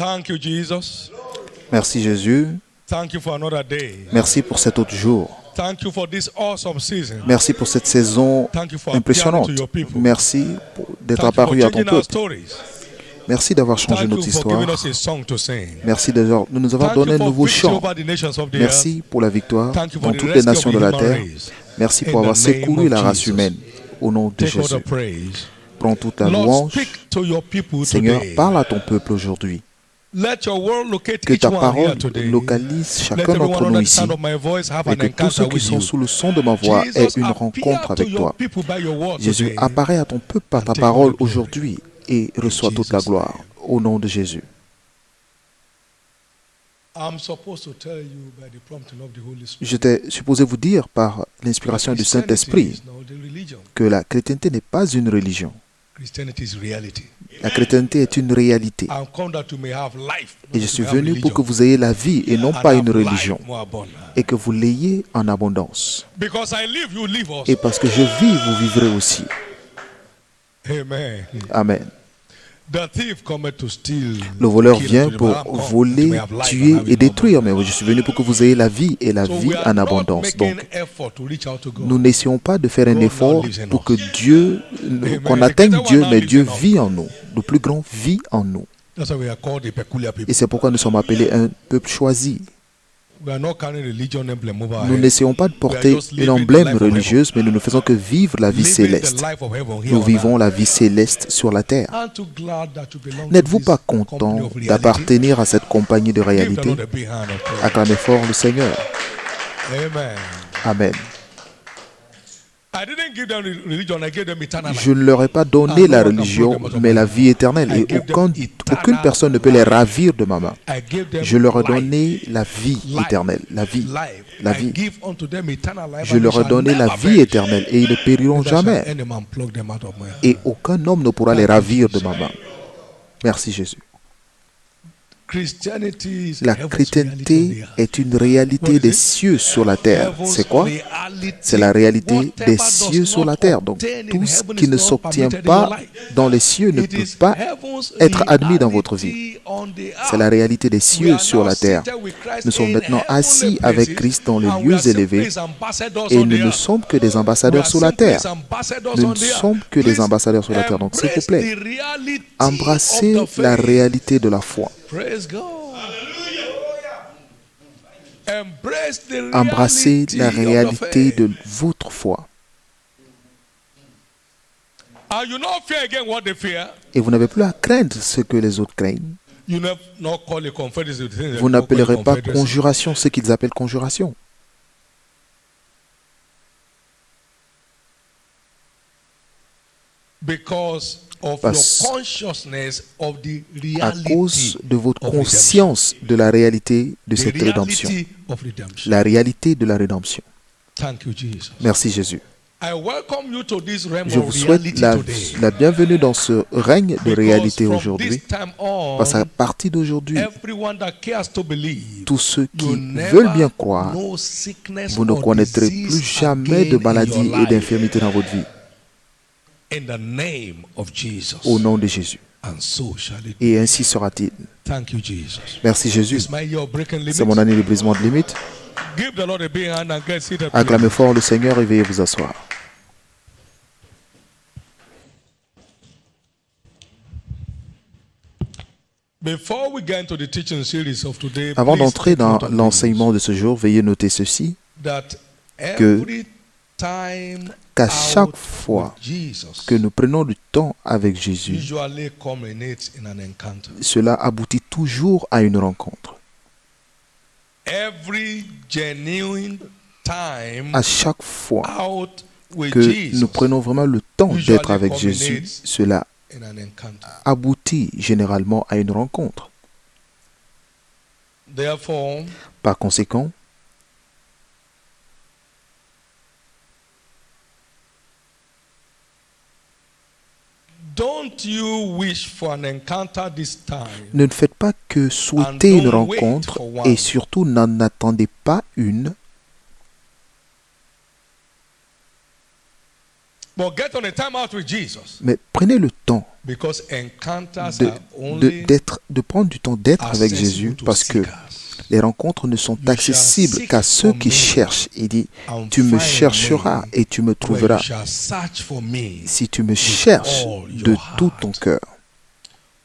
Thank you, Jesus. Merci Jésus. Thank you for another day. Merci pour cet autre jour. Thank you for this awesome season. Merci pour cette saison Thank you for impressionnante. appearing to your people. Merci d'être Thank you for apparu à ton changing our peuple. stories. Merci d'avoir changé Thank notre you for giving histoire. us a song to sing. Merci de nous avoir Thank you donné un for nouveau victory chant. over the nations of the earth. Merci pour la victoire Thank you for dans the toutes les rescue nations of de the la human terre. race. Merci In pour avoir the name secouru of la race Jesus. humaine. Au nom de Take all Jésus. the praise. Prends toute la Lord, louange. speak to your people Seigneur, today. parle à ton peuple aujourd'hui. Let your word locate Que each ta one parole here today. localise Let chacun everyone d'entre under nous the ici. sound of my voice have Et an que tous ceux encounter qui with sont you. sous le son de ma voix aient Jesus, une appear rencontre to avec your toi. people by your word Jésus, today. apparaît à ton peuple par ta And take all parole the glory. aujourd'hui et reçois toute la Jesus' gloire. Au nom de Jésus. I'm supposed to tell you by the prompting of the Holy Spirit. J'étais supposé vous dire par l'inspiration du Christianity Saint-Esprit is not the religion. que la chrétienté n'est pas une religion. Christianity is reality. La chrétienté est une réalité. I'm come that you may have life. Et je suis venu pour que vous ayez la vie et non pas une religion. Et que vous l'ayez en abondance. Because I live, you live also. Et parce que je vis, vous vivrez aussi. Amen. Amen. The thief cometh to steal. Le voleur kill, vient and to pour devour. That you voler, may have life tuer and have et it détruire. more. Mais je suis venu pour que vous ayez la vie et la So vie we are en not abondance. making Donc, effort to reach out to God. nous n'essayons pas de faire un God effort now lives in pour us. que Dieu, qu'on The atteigne greater Dieu, one now mais lives Dieu in us. vit en nous. Le plus grand vit en nous. That's why we are called the peculiar people. Et c'est pourquoi nous sommes appelés un peuple choisi. We are not carrying religion emblem over our Nous head. n'essayons pas de porter une emblème religieuse, mais nous ne faisons que vivre la vie Living céleste. the life of heaven here Nous on vivons earth. la vie céleste sur la terre. Aren't you glad that you belong to N'êtes-vous this pas company content of reality? d'appartenir à cette compagnie de Give the réalité? Lord a big hand of praise. Acclamez fort le Seigneur. Amen. Amen. I didn't give them religion, I gave them eternal life. Je ne leur ai pas donné la religion, mais la vie éternelle. Et aucune personne ne peut les ravir de ma main. I gave them Je leur ai life. donné la vie Life. éternelle. La vie. Life. La I vie. give unto them eternal life, Je and leur they ai shall donné la never vie perish. éternelle et ils ne périront Neither shall jamais. any man pluck them out of my hand. Et aucun homme ne pourra les ravir de ma main. Merci Jésus. Christianity is La heaven's chrétienté reality on the earth. est une réalité des cieux sur la terre. C'est quoi? C'est la réalité des cieux sur la terre. Donc, tout ce qui ne s'obtient pas dans les cieux ne peut pas être admis dans votre vie. C'est la réalité des cieux sur la terre. Nous sommes maintenant assis avec Christ dans les lieux élevés et nous ne sommes que des ambassadeurs sur la terre. Nous ne sommes que des ambassadeurs sur la terre. Donc, s'il vous plaît, embrassez la réalité de la foi. Praise God. Embrace the Embrassez la reality of the réalité faith. de votre foi. And you not fear again what they fear. Et vous n'avez plus à craindre ce que les autres craignent. You never not call it confederacy. Vous n'appellerez pas conjuration ce qu'ils appellent conjuration. Because of Parce- your consciousness of the À reality cause de votre of conscience de la réalité de redemption. cette The rédemption. reality of redemption. La réalité de la rédemption. Thank you, Jesus. Merci Jésus. I welcome you to this realm Je vous of souhaite reality la today. bienvenue dans ce règne de Because réalité from aujourd'hui. this time on, Parce qu'à partir d'aujourd'hui, everyone that cares to believe, tous ceux qui you never veulent bien croire, know sickness vous ne or connaîtrez disease plus jamais de again in maladie your et life. d'infirmité dans votre vie. In the name of Jesus. Au nom de Jésus. And so shall it be. Et ainsi sera-t-il. Thank you, Jesus. Merci Jésus. It's my year of breaking limits. C'est mon année de brisement de limites. Give the Lord a big hand and get seated. Acclamez fort le Seigneur et veuillez vous asseoir. Before we get into the teaching series of today, Avant please d'entrer take dans note of l'enseignement de ce jour, veuillez noter ceci, this, that que- every time qu'à out chaque fois with Jesus que nous prenons du temps avec Jésus, usually culminates in an encounter. cela aboutit toujours à une rencontre. Every genuine time À chaque fois out with que Jesus nous prenons vraiment le temps usually d'être avec Jésus, culminates cela in an encounter. aboutit généralement à une rencontre. Therefore, Par conséquent, don't you wish for an encounter this time? ne faites pas que souhaiter une don't wait rencontre for one. et surtout n'en attendez pas une, But get on a time out with Jesus mais prenez le temps Because encounters de, are only de prendre du temps d'être avec Jésus, accessible to parce que seekers. les rencontres ne sont accessibles qu'à ceux qui cherchent. Il dit, And tu me find chercheras me et tu me where you trouveras shall search for me. si tu me cherches all your de tout ton heart. cœur.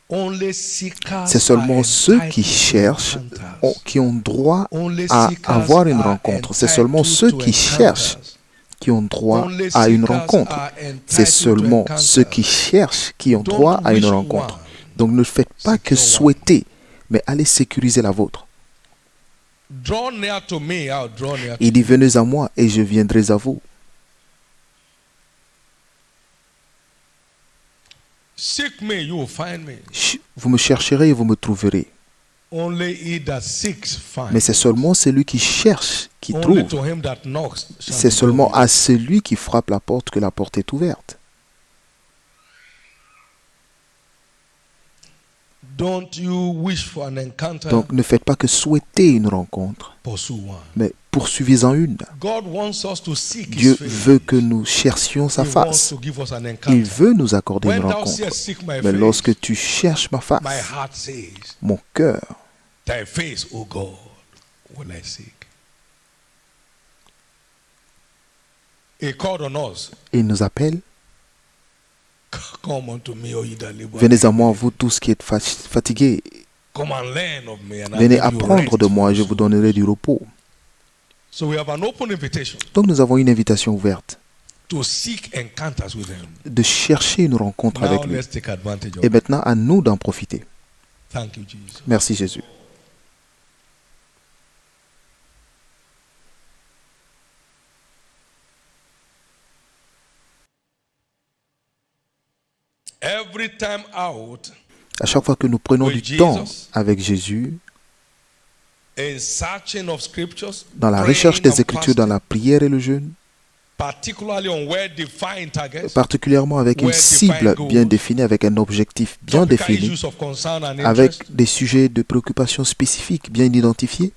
Only seekers C'est seulement are ceux qui entitled to cherchent encounters. qui ont droit Only à seekers avoir une are rencontre. C'est seulement entitled ceux to qui cherchent encounters. qui ont droit Only à une seekers rencontre. are C'est entitled to seulement ceux qui encounters. cherchent qui ont Don't droit à une wish rencontre. one. Donc ne faites pas que Secure one. souhaiter, mais allez sécuriser la vôtre. Draw near to me, I'll draw near to Il dit, venez à moi et je viendrai à vous. Seek me, you will find me. Vous me chercherez et vous me trouverez. Only he that seeks finds. Mais c'est seulement celui qui cherche qui Only trouve. to him that knocks shall C'est be seulement opened. à celui qui frappe la porte que la porte est ouverte. Don't you wish for an encounter? Donc ne faites pas que souhaiter une rencontre, Pursue one. mais poursuivez-en une. God wants us to seek Dieu his face. veut que nous cherchions sa He wants face. to give us an Il encounter. veut nous accorder When une thou rencontre. seest seek my Mais face, lorsque tu cherches ma my face, heart says, mon cœur, thy face, O God, will I seek. He called on us. il nous appelle. Come unto me, O ye that labor. Venez à moi, vous tous qui êtes fatigués. Come and learn of me, and I'll Venez give you apprendre rest de moi, for et je your vous soul. donnerai du repos. So we have an open invitation Donc nous avons une invitation ouverte to seek encounters with him. de chercher une rencontre Now avec lui. let's take advantage of Et it. maintenant, à nous d'en profiter. Thank you, Jesus. Merci Jésus. Every time out À chaque fois que nous prenons With du temps Jesus. avec Jésus, in searching of scriptures, dans la praying recherche des and Écritures, dans la prière et le jeûne, particularly on well-defined targets, particulièrement avec une Where cible defined bien goals, définie, avec un objectif bien topical défini, issues of concern and avec interest, des sujets de préoccupation spécifiques bien identifiés,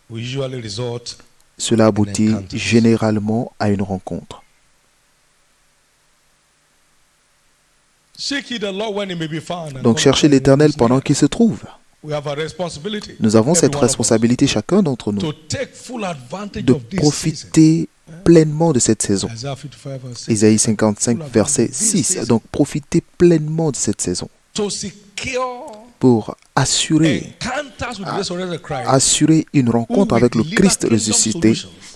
we usually resort. cela aboutit encounter. généralement à une rencontre. Seek ye the Lord when he may be found. and Donc come cherchez to him when l'Éternel he is pendant near. qu'il se trouve. We have a responsibility. Nous avons every cette one of us, responsabilité, chacun d'entre nous, to take full advantage de of this season. profiter pleinement de cette saison. Isaiah 55 verse 6. Isaïe 55, verset 6. Donc profitez pleinement de cette saison To secure pour assurer encounters with the resurrected Christ, assurer une rencontre avec le Christ ressuscité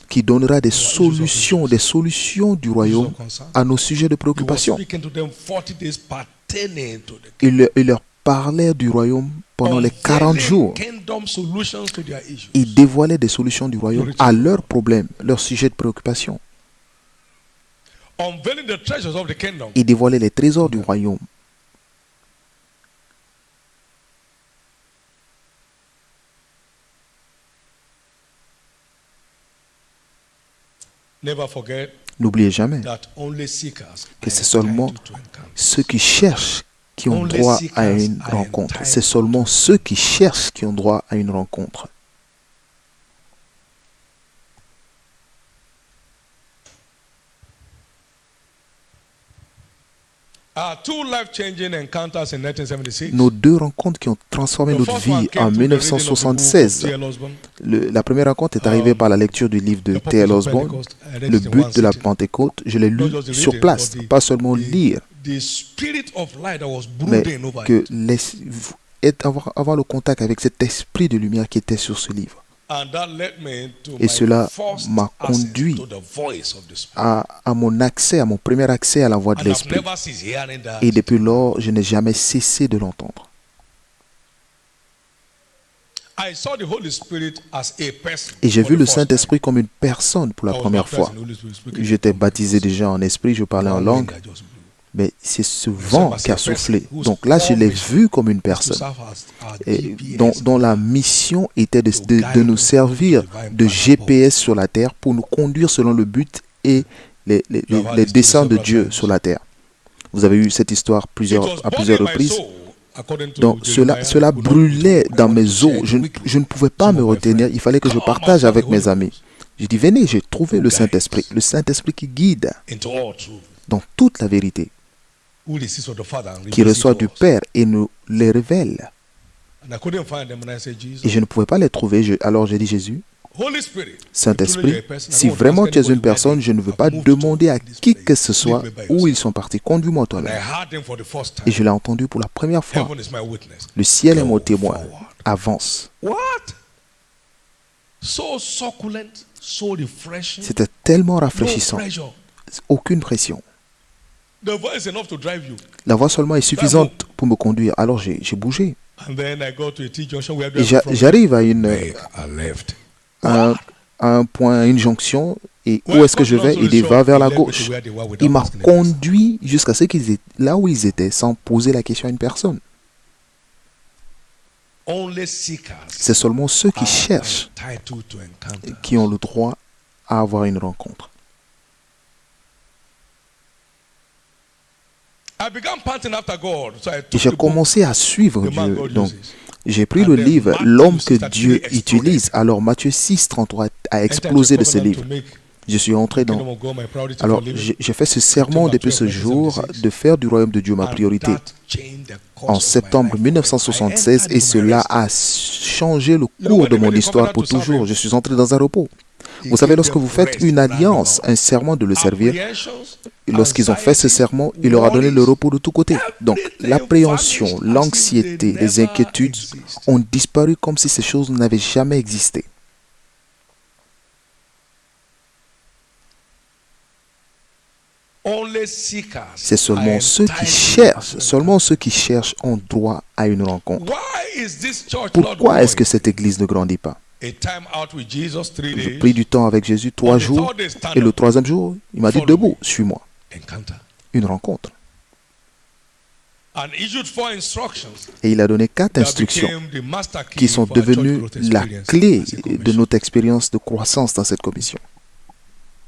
qui donnera des solutions du royaume of concern. à nos sujets de He was préoccupation. speaking to them 40 days pertaining to the Il leur parlait du royaume pendant les 40 jours. kingdom solutions to their issues. Il dévoilait des solutions du royaume à leurs problèmes, leurs sujets de préoccupation. Unveiling the treasures of the kingdom. Il dévoilait les trésors du royaume. Never forget N'oubliez jamais that only seekers que are c'est seulement entitled to encounters. ceux qui cherchent qui ont Only droit à seekers une are rencontre. entitled C'est seulement ceux qui cherchent qui ont droit à une rencontre. Two life-changing encounters in 1976. Nos deux rencontres qui ont transformé The notre first one vie came en through the reading of the book of 1976. T.L. Osborne. La première rencontre est arrivée par la lecture du livre de The purpose T.L. of Osborne. Pentecost. I read Le it in but one de la sitting. Pentecôte, je l'ai lu Not just the sur reading, place, but pas seulement lire, The spirit of light that was mais brooding over que it. avoir le contact avec cet esprit de lumière qui était sur ce livre. And that led me to Et my cela first m'a access conduit to the voice of the Spirit. à mon accès, à mon premier accès à la voix de And I've l'esprit. never ceased hearing that. Et depuis lors, je n'ai jamais cessé de l'entendre. I saw the Holy Spirit as a person. Et j'ai for vu the le first time. Saint-Esprit comme une personne pour la I was première baptized fois. in the Holy Spirit, speaking J'étais in tongues. baptisé déjà en esprit, je parlais en One langue, wind that just blew. mais c'est ce vent qui a soufflé. Donc là, je l'ai vu comme une To personne. serve as our Et GPS. dont la mission était de nous servir de GPS sur la terre pour nous conduire selon le but et les desseins de Dieu sur la terre. Vous avez eu cette histoire It was à burning plusieurs my reprises. soul, according to Donc Jeremiah. cela I could not brûlait I dans wanted mes to os. share Je quickly ne pouvais pas some me of my retenir. friends. Il fallait que je Come partage after avec the mes Holy amis. Ghost. Je dis, venez, j'ai trouvé le Saint-Esprit. Le Saint-Esprit qui guide into all truth, dans toute la vérité, who receives of the Father and qui reveals it reçoit to du us. Père et nous les révèle. And I couldn't find them, and I said, Et Jesus, je ne pouvais pas les trouver. Alors j'ai dit, Jésus, Holy Spirit, Saint-Esprit, si vraiment tu es une personne, je ne veux pas demander à qui que ce soit où ils sont partis. Conduis-moi and I toi-même. heard them for the first Et time. je l'ai entendu pour la première fois. Heaven is my witness. Le ciel est Go mon témoin. forward. Avance. What? So succulent, so refreshing. C'était tellement No rafraîchissant. pressure. Aucune pression. The voice enough to drive you. La voix seulement est suffisante pour me conduire. Alors j'ai bougé. And then I go to a T-junction where Et j'arrive à I left. à un point, à une jonction. Et où est-ce que je vais? Il dit, va vers la gauche. Il m'a conduit jusqu'à ce qu'ils étaient là où ils étaient sans poser la question à une personne. Only seekers C'est seulement ceux qui are cherchent entitled to encounter. qui ont le droit à avoir une rencontre. I began panting after God, so I Et took j'ai the book, commencé à suivre the man Dieu. God Donc, uses. j'ai pris And le then livre, Matthew l'homme que 6:33 Dieu exploded. utilise. Alors, Matthieu 6:33 a Entered explosé de the ce covenant livre. to make Je suis entré the kingdom dans... of God my priority Alors, for living. j'ai fait ce serment depuis ce jour de faire du royaume de Dieu ma And priorité. that changed the course En of my septembre life. 1976, I entered et into my cela rest. a changé le cours de mon histoire pour toujours. Je suis entré dans un repos. He Vous savez, gave lorsque them vous faites rest une round alliance, about. un serment de le servir, Apprehensions, lorsqu'ils ont fait ce anxiety, serment, il leur a donné le worries, repos de tous côtés. Donc, everything l'appréhension, vanished as if l'anxiété, they les never inquiétudes exist. ont disparu comme si ces choses n'avaient jamais existé. Only seekers C'est seulement are ceux qui entitled cherchent, to seulement ceux qui cherchent ont droit à une rencontre. Why is this church not Pourquoi est-ce que growing? cette église ne grandit pas? A time out with Jesus, 3 J'ai days. pris du temps avec Jésus 3 jours, et le troisième jour, il m'a dit debout, suis-moi. Encounter. Une rencontre. And issued 4 instructions Et il a donné 4 that instructions became the master key qui sont for our church devenues growth la experience clé as a de commission. notre expérience de croissance dans cette commission.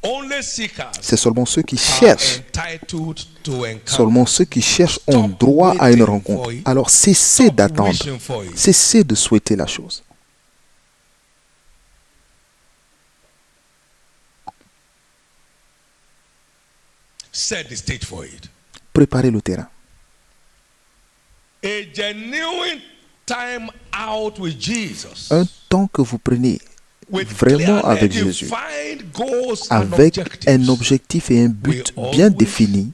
Only seekers C'est seulement ceux qui are cherchent. entitled to encounter. Seulement ceux qui cherchent ont droit à une rencontre. Alors cessez Stop d'attendre. wishing for it. Cessez de souhaiter la chose. Set the stage for it. Préparez le terrain. A genuine time out with Jesus. Un temps que vous prenez With vraiment clearly avec Jésus, defined goals and avec objectives, un objectif et un but bien défini,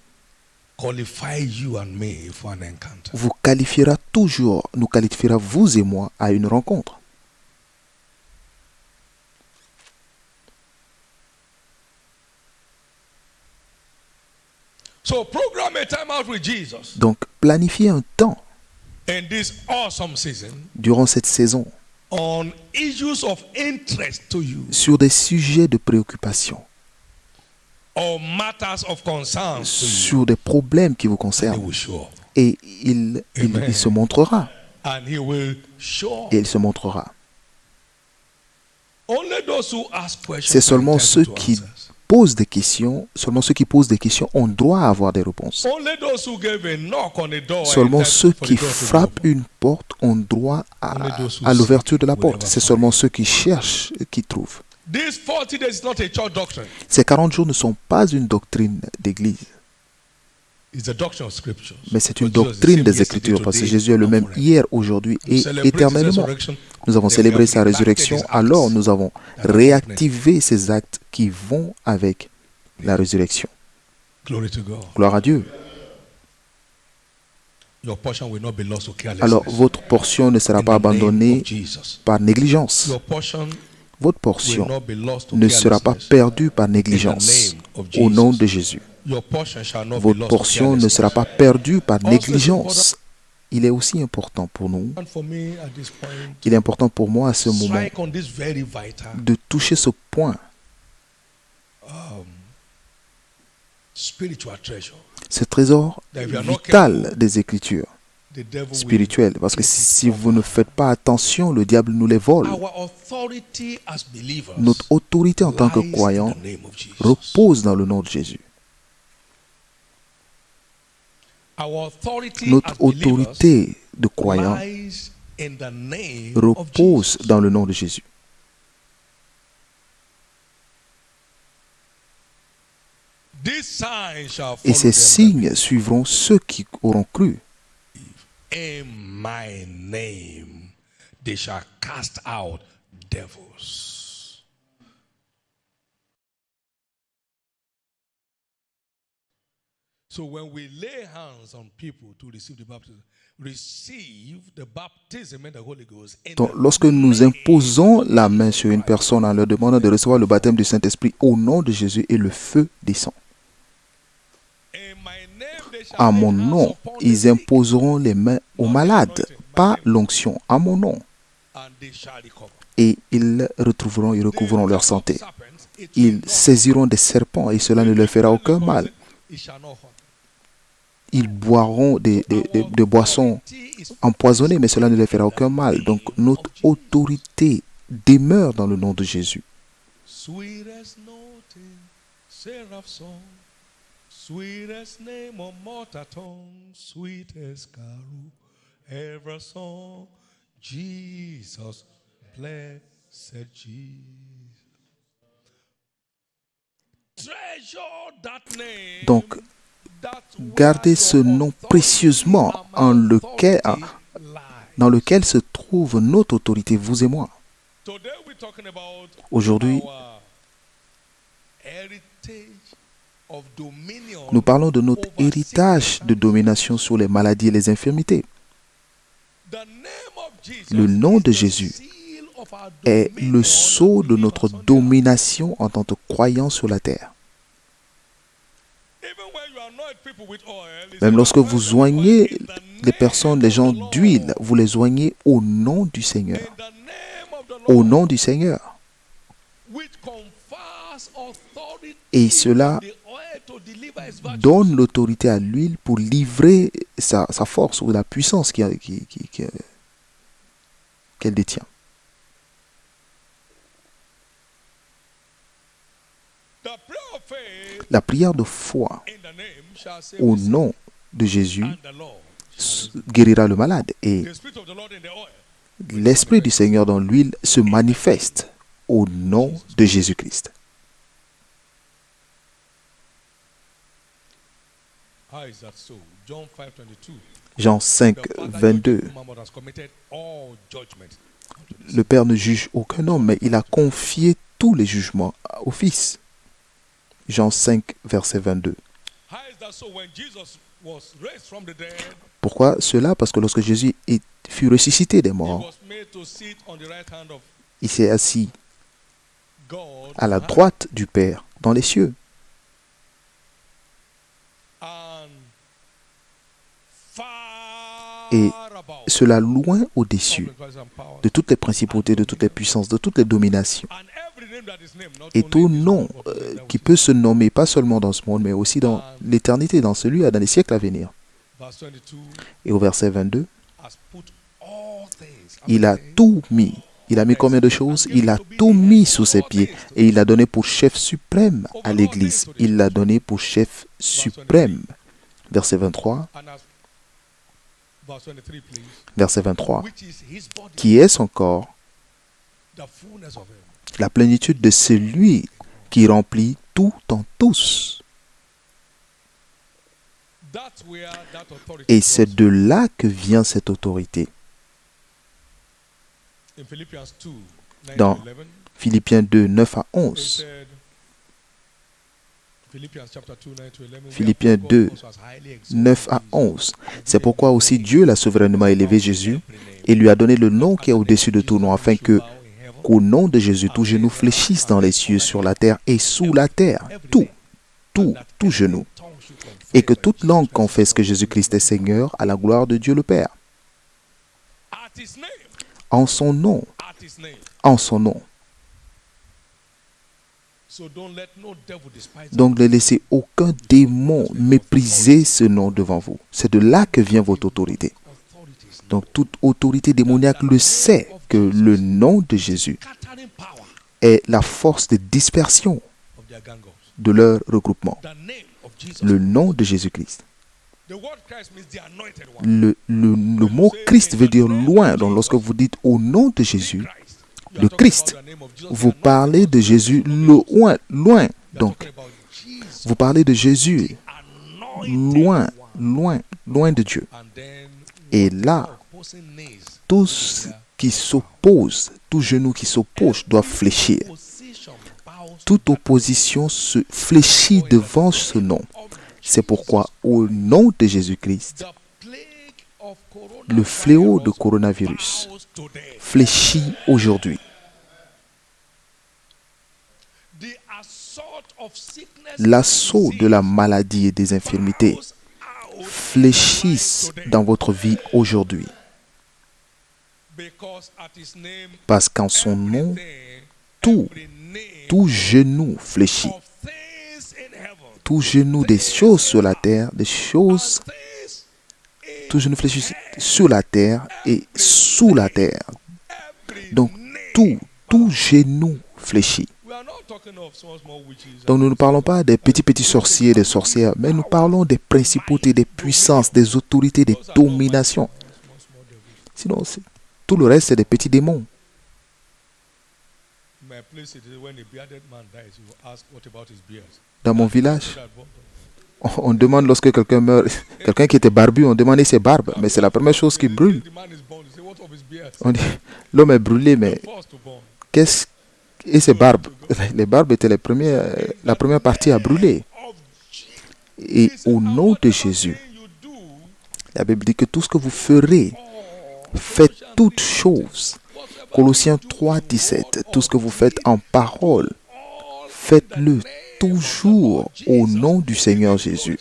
qualify you and me for an encounter. vous qualifiera toujours, nous qualifiera vous et moi à une rencontre. So program a time out with Jesus Donc planifiez un temps in this awesome season durant cette saison on issues of interest to you sur des sujets de préoccupation, or matters of concern to you. sur des problèmes qui vous He concernent. will show up. Et il se montrera. And he will show up. Et il se montrera. Only those who ask questions C'est seulement are ceux entitled to qui answers. posent des questions, seulement ceux qui posent des questions ont droit à avoir des réponses. Only those who gave a knock on the door are Seulement entitled ceux for the qui door to be frappent opened. une porte ont droit Only those who à l'ouverture de la seek will porte. ever C'est find. seulement ceux qui cherchent qui trouvent. These 40 days is not a church doctrine. Ces 40 jours ne sont pas une doctrine d'église, It's a doctrine of scriptures. mais c'est une But Jesus is the doctrine same des yesterday, Écritures, parce que today, Jésus est le and même forever. hier, aujourd'hui We et celebrate his éternellement. resurrection. Nous avons Then we célébré have sa enacted résurrection, his acts alors nous avons that are réactivé ces actes qui vont avec la résurrection. Glory to God. Gloire à Dieu. Your portion will not be lost to carelessness. Alors votre portion ne sera In pas the name abandonnée of Jesus. par négligence. Your portion Votre will portion not be lost to ne sera pas carelessness. perdue par négligence. Au nom de Jésus. Your portion shall not be Votre lost to portion ne sera pas carelessness. perdue par Also, négligence. Il est aussi important pour nous, And for me at this point, il est important pour moi à ce moment strike on this very vital de toucher ce point, spiritual treasure. ce trésor That if you are not vital careful, des Écritures the devil will. spirituelles. Parce que si vous ne faites pas attention, le diable nous les vole. Our authority as believers Notre autorité en tant que lies in croyants the name of Jesus. repose dans le nom de Jésus. Our authority Notre as believers autorité de croyants lies in the name of repose Jesus. dans le nom de Jésus. Et ces signes suivront ceux qui auront cru. In my name, they shall cast out devils. So when we lay hands on people to receive the baptism in the Holy Ghost. Donc, lorsque nous imposons la main sur une personne en leur demandant de recevoir le baptême du Saint-Esprit au nom de Jésus et le feu descend. À mon nom, ils imposeront les mains aux malades, pas l'onction, à mon nom. Et ils recouvreront leur santé. Ils saisiront des serpents et cela ne leur fera aucun mal. Ils boiront des boissons empoisonnées, mais cela ne leur fera aucun mal. Donc notre autorité demeure dans le nom de Jésus. Sweetest name of mortal tongue, sweetest carol, ever song, Jesus, blessed Jesus. Treasure that name. Donc, gardez ce nom précieusement dans lequel se trouve notre autorité, vous et moi. Aujourd'hui, nous parlons de notre héritage de domination sur les maladies et les infirmités. Le nom de Jésus est le sceau de notre domination en tant que croyants sur la terre. Même lorsque vous oignez les personnes, les gens d'huile, vous les oignez au nom du Seigneur. Au nom du Seigneur. Et cela donne l'autorité à l'huile pour livrer sa force ou la puissance qu'elle détient. La prière de foi au nom de Jésus guérira le malade et l'Esprit du Seigneur dans l'huile se manifeste au nom de Jésus-Christ. Jean 5, 22. Le Père ne juge aucun homme, mais il a confié tous les jugements au Fils. Jean 5, verset 22. Pourquoi cela? Parce que lorsque Jésus fut ressuscité des morts, il s'est assis à la droite du Père dans les cieux. Et cela loin au-dessus de toutes les principautés, de toutes les puissances, de toutes les dominations. Et tout nom qui peut se nommer pas seulement dans ce monde, mais aussi dans l'éternité, dans les siècles à venir. Et au verset 22, il a tout mis. Il a mis combien de choses? Il a tout mis sous ses pieds. Et il l'a donné pour chef suprême à l'Église. Il l'a donné pour chef suprême. Verset 23. Verset 23. Qui est son corps? La plénitude de celui qui remplit tout en tous. Et c'est de là que vient cette autorité. Dans Philippiens 2, 9 à 11. Philippiens 2, 9 à 11. C'est pourquoi aussi Dieu l'a souverainement élevé Jésus et lui a donné le nom qui est au-dessus de tout nom, afin qu'au nom de Jésus, tout genou fléchisse dans les cieux, sur la terre et sous la terre. Tout genou. Et que toute langue confesse que Jésus-Christ est Seigneur à la gloire de Dieu le Père. En son nom. En son nom. Donc ne laissez aucun démon mépriser ce nom devant vous. C'est de là que vient votre autorité. Donc toute autorité démoniaque le sait que le nom de Jésus est la force de dispersion de leur regroupement. Le nom de Jésus-Christ. Le mot Christ veut dire loin. Donc lorsque vous dites au nom de Jésus, le Christ, vous parlez de Jésus loin. Donc Vous parlez de Jésus, loin, loin, loin de Dieu. Et là, tous qui s'opposent, tout genou qui s'oppose doit fléchir. Toute opposition se fléchit devant ce nom. C'est pourquoi, au nom de Jésus-Christ, le fléau de coronavirus fléchit aujourd'hui. L'assaut de la maladie et des infirmités fléchissent dans votre vie aujourd'hui. Parce qu'en son nom, tout genou fléchit. Tout genou des choses sur la terre, tout genou fléchit sur la terre et sous la terre. Donc, tout genou fléchit. Donc, nous ne parlons pas des petits sorciers, des sorcières, mais nous parlons des principautés, des puissances, des autorités, des dominations. Sinon, tout le reste, c'est des petits démons. Dans mon village, on demande lorsque quelqu'un meurt, quelqu'un qui était barbu, on demandait ses barbes, mais c'est la première chose qui brûle. On dit, l'homme est brûlé, mais qu'est-ce et ses barbes? Les barbes étaient la première partie à brûler. Et au nom de Jésus, la Bible dit que tout ce que vous ferez, faites toutes choses. Colossiens 3, 17, tout ce que vous faites en parole, faites-le toujours au nom du Seigneur Jésus.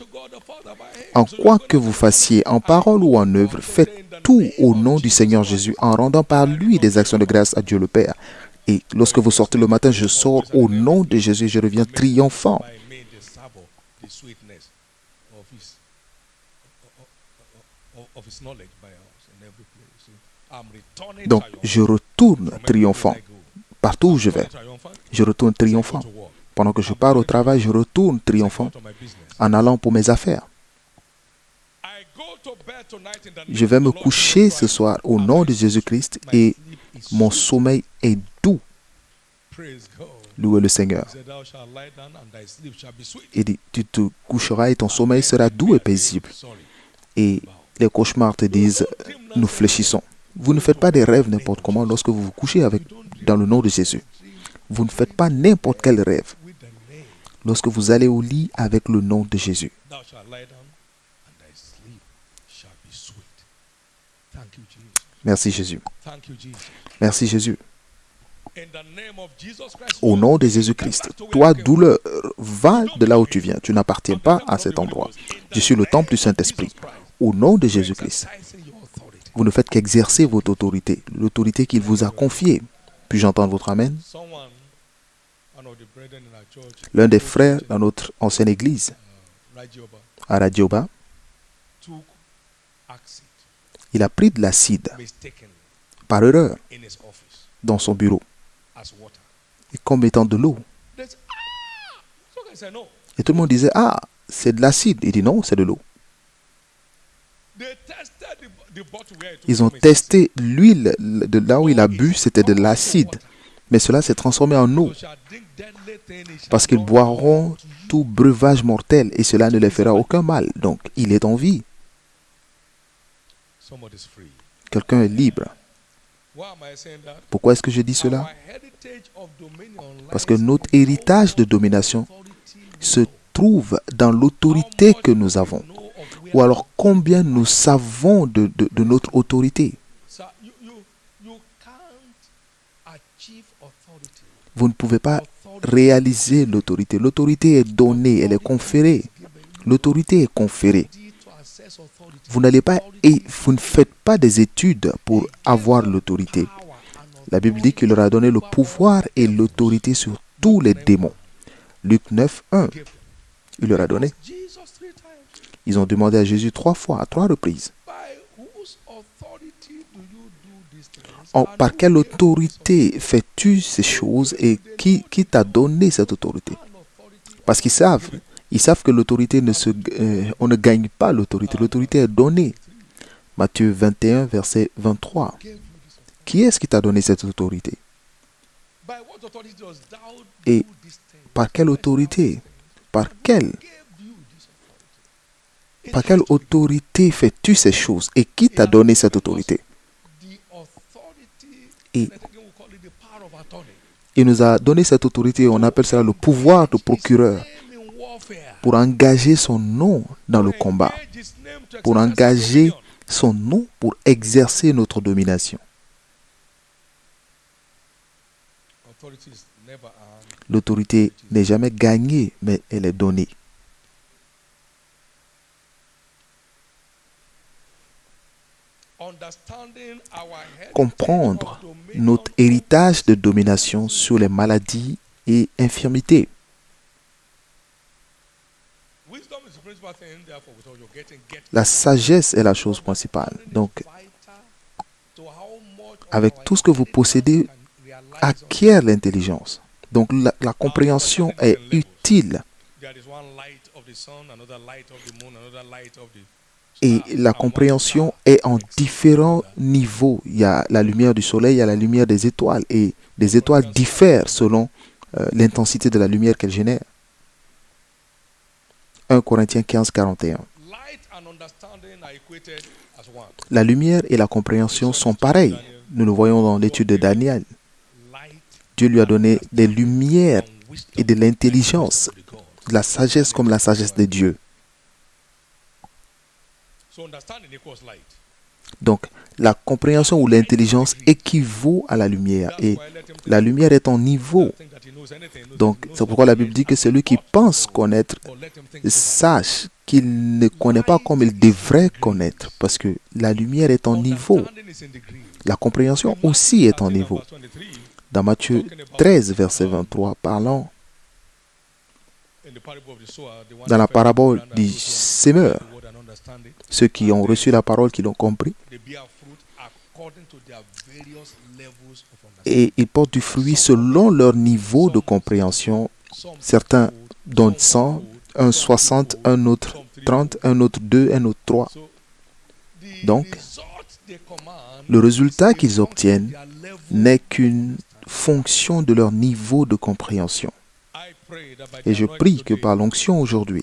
En quoi que vous fassiez, en parole ou en œuvre, faites tout au nom du Seigneur Jésus, en rendant par lui des actions de grâce à Dieu le Père. Et lorsque vous sortez le matin, je sors au nom de Jésus, je reviens triomphant. Donc, je retourne triomphant. Partout où je vais, je retourne triomphant. Pendant que je pars au travail, je retourne triomphant en allant pour mes affaires. Je vais me coucher ce soir au nom de Jésus-Christ et mon sommeil est doux. Louez le Seigneur. Il dit, tu te coucheras et ton sommeil sera doux et paisible. Et les cauchemars te disent, nous fléchissons. Vous ne faites pas des rêves n'importe comment lorsque vous vous couchez dans le nom de Jésus. Vous ne faites pas n'importe quel rêve lorsque vous allez au lit avec le nom de Jésus. Merci Jésus. Merci Jésus. Au nom de Jésus-Christ, toi, douleur, va de là où tu viens. Tu n'appartiens pas à cet endroit. Je suis le temple du Saint-Esprit. Au nom de Jésus-Christ, vous ne faites qu'exercer votre autorité, l'autorité qu'il vous a confiée. Puis-je entendre votre Amen? L'un des frères dans notre ancienne église, à Radioba, il a pris de l'acide par erreur dans son bureau et comme étant de l'eau. Et tout le monde disait, ah, c'est de l'acide. Il dit non, c'est de l'eau. Ils ont testé l'huile de là où il a bu, c'était de l'acide. Mais cela s'est transformé en eau. Parce qu'ils boiront tout breuvage mortel et cela ne leur fera aucun mal. Donc, il est en vie. Quelqu'un est libre. Pourquoi est-ce que je dis cela? Parce que notre héritage de domination se trouve dans l'autorité que nous avons. Ou alors combien nous savons de notre autorité. Vous ne pouvez pas réaliser l'autorité. L'autorité est donnée, elle est conférée. L'autorité est conférée. Vous n'allez pas et vous ne faites pas des études pour avoir l'autorité. La Bible dit qu'il leur a donné le pouvoir et l'autorité sur tous les démons. Luc 9, 1. Il leur a donné. Ils ont demandé à Jésus 3 fois, à 3 reprises. Par quelle autorité fais-tu ces choses et qui t'a donné cette autorité? Parce qu'ils savent que l'autorité on ne gagne pas l'autorité. L'autorité est donnée. Matthieu 21, verset 23. Qui est-ce qui t'a donné cette autorité? Et par quelle autorité par quelle autorité fais-tu ces choses et qui t'a donné cette autorité? Et il nous a donné cette autorité, on appelle cela le pouvoir de procureur, pour engager son nom dans le combat, pour engager son nom pour exercer notre domination. L'autorité n'est jamais gagnée, mais elle est donnée. Comprendre notre héritage de domination sur les maladies et infirmités. La sagesse est la chose principale. Donc, avec tout ce que vous possédez, acquiert l'intelligence. Donc, la compréhension est utile. Et la compréhension est en différents niveaux. Il y a la lumière du soleil, il y a la lumière des étoiles. Et les étoiles diffèrent selon l'intensité de la lumière qu'elles génèrent. 1 Corinthiens 15, 41. La lumière et la compréhension sont pareilles. Nous le voyons dans l'étude de Daniel. Dieu lui a donné des lumières et de l'intelligence, de la sagesse comme la sagesse de Dieu. Donc, la compréhension ou l'intelligence équivaut à la lumière. Et la lumière est en niveau. Donc, c'est pourquoi la Bible dit que celui qui pense connaître sache qu'il ne connaît pas comme il devrait connaître. Parce que la lumière est en niveau. La compréhension aussi est en niveau. Dans Matthieu 13, verset 23, parlant dans la parabole du semeur, ceux qui ont reçu la parole, qui l'ont compris, et ils portent du fruit selon leur niveau de compréhension. Certains donnent 100, un 60, un autre 30, un autre 2, un autre 3. Donc, le résultat qu'ils obtiennent n'est qu'une fonction de leur niveau de compréhension. Et je prie que par l'onction aujourd'hui,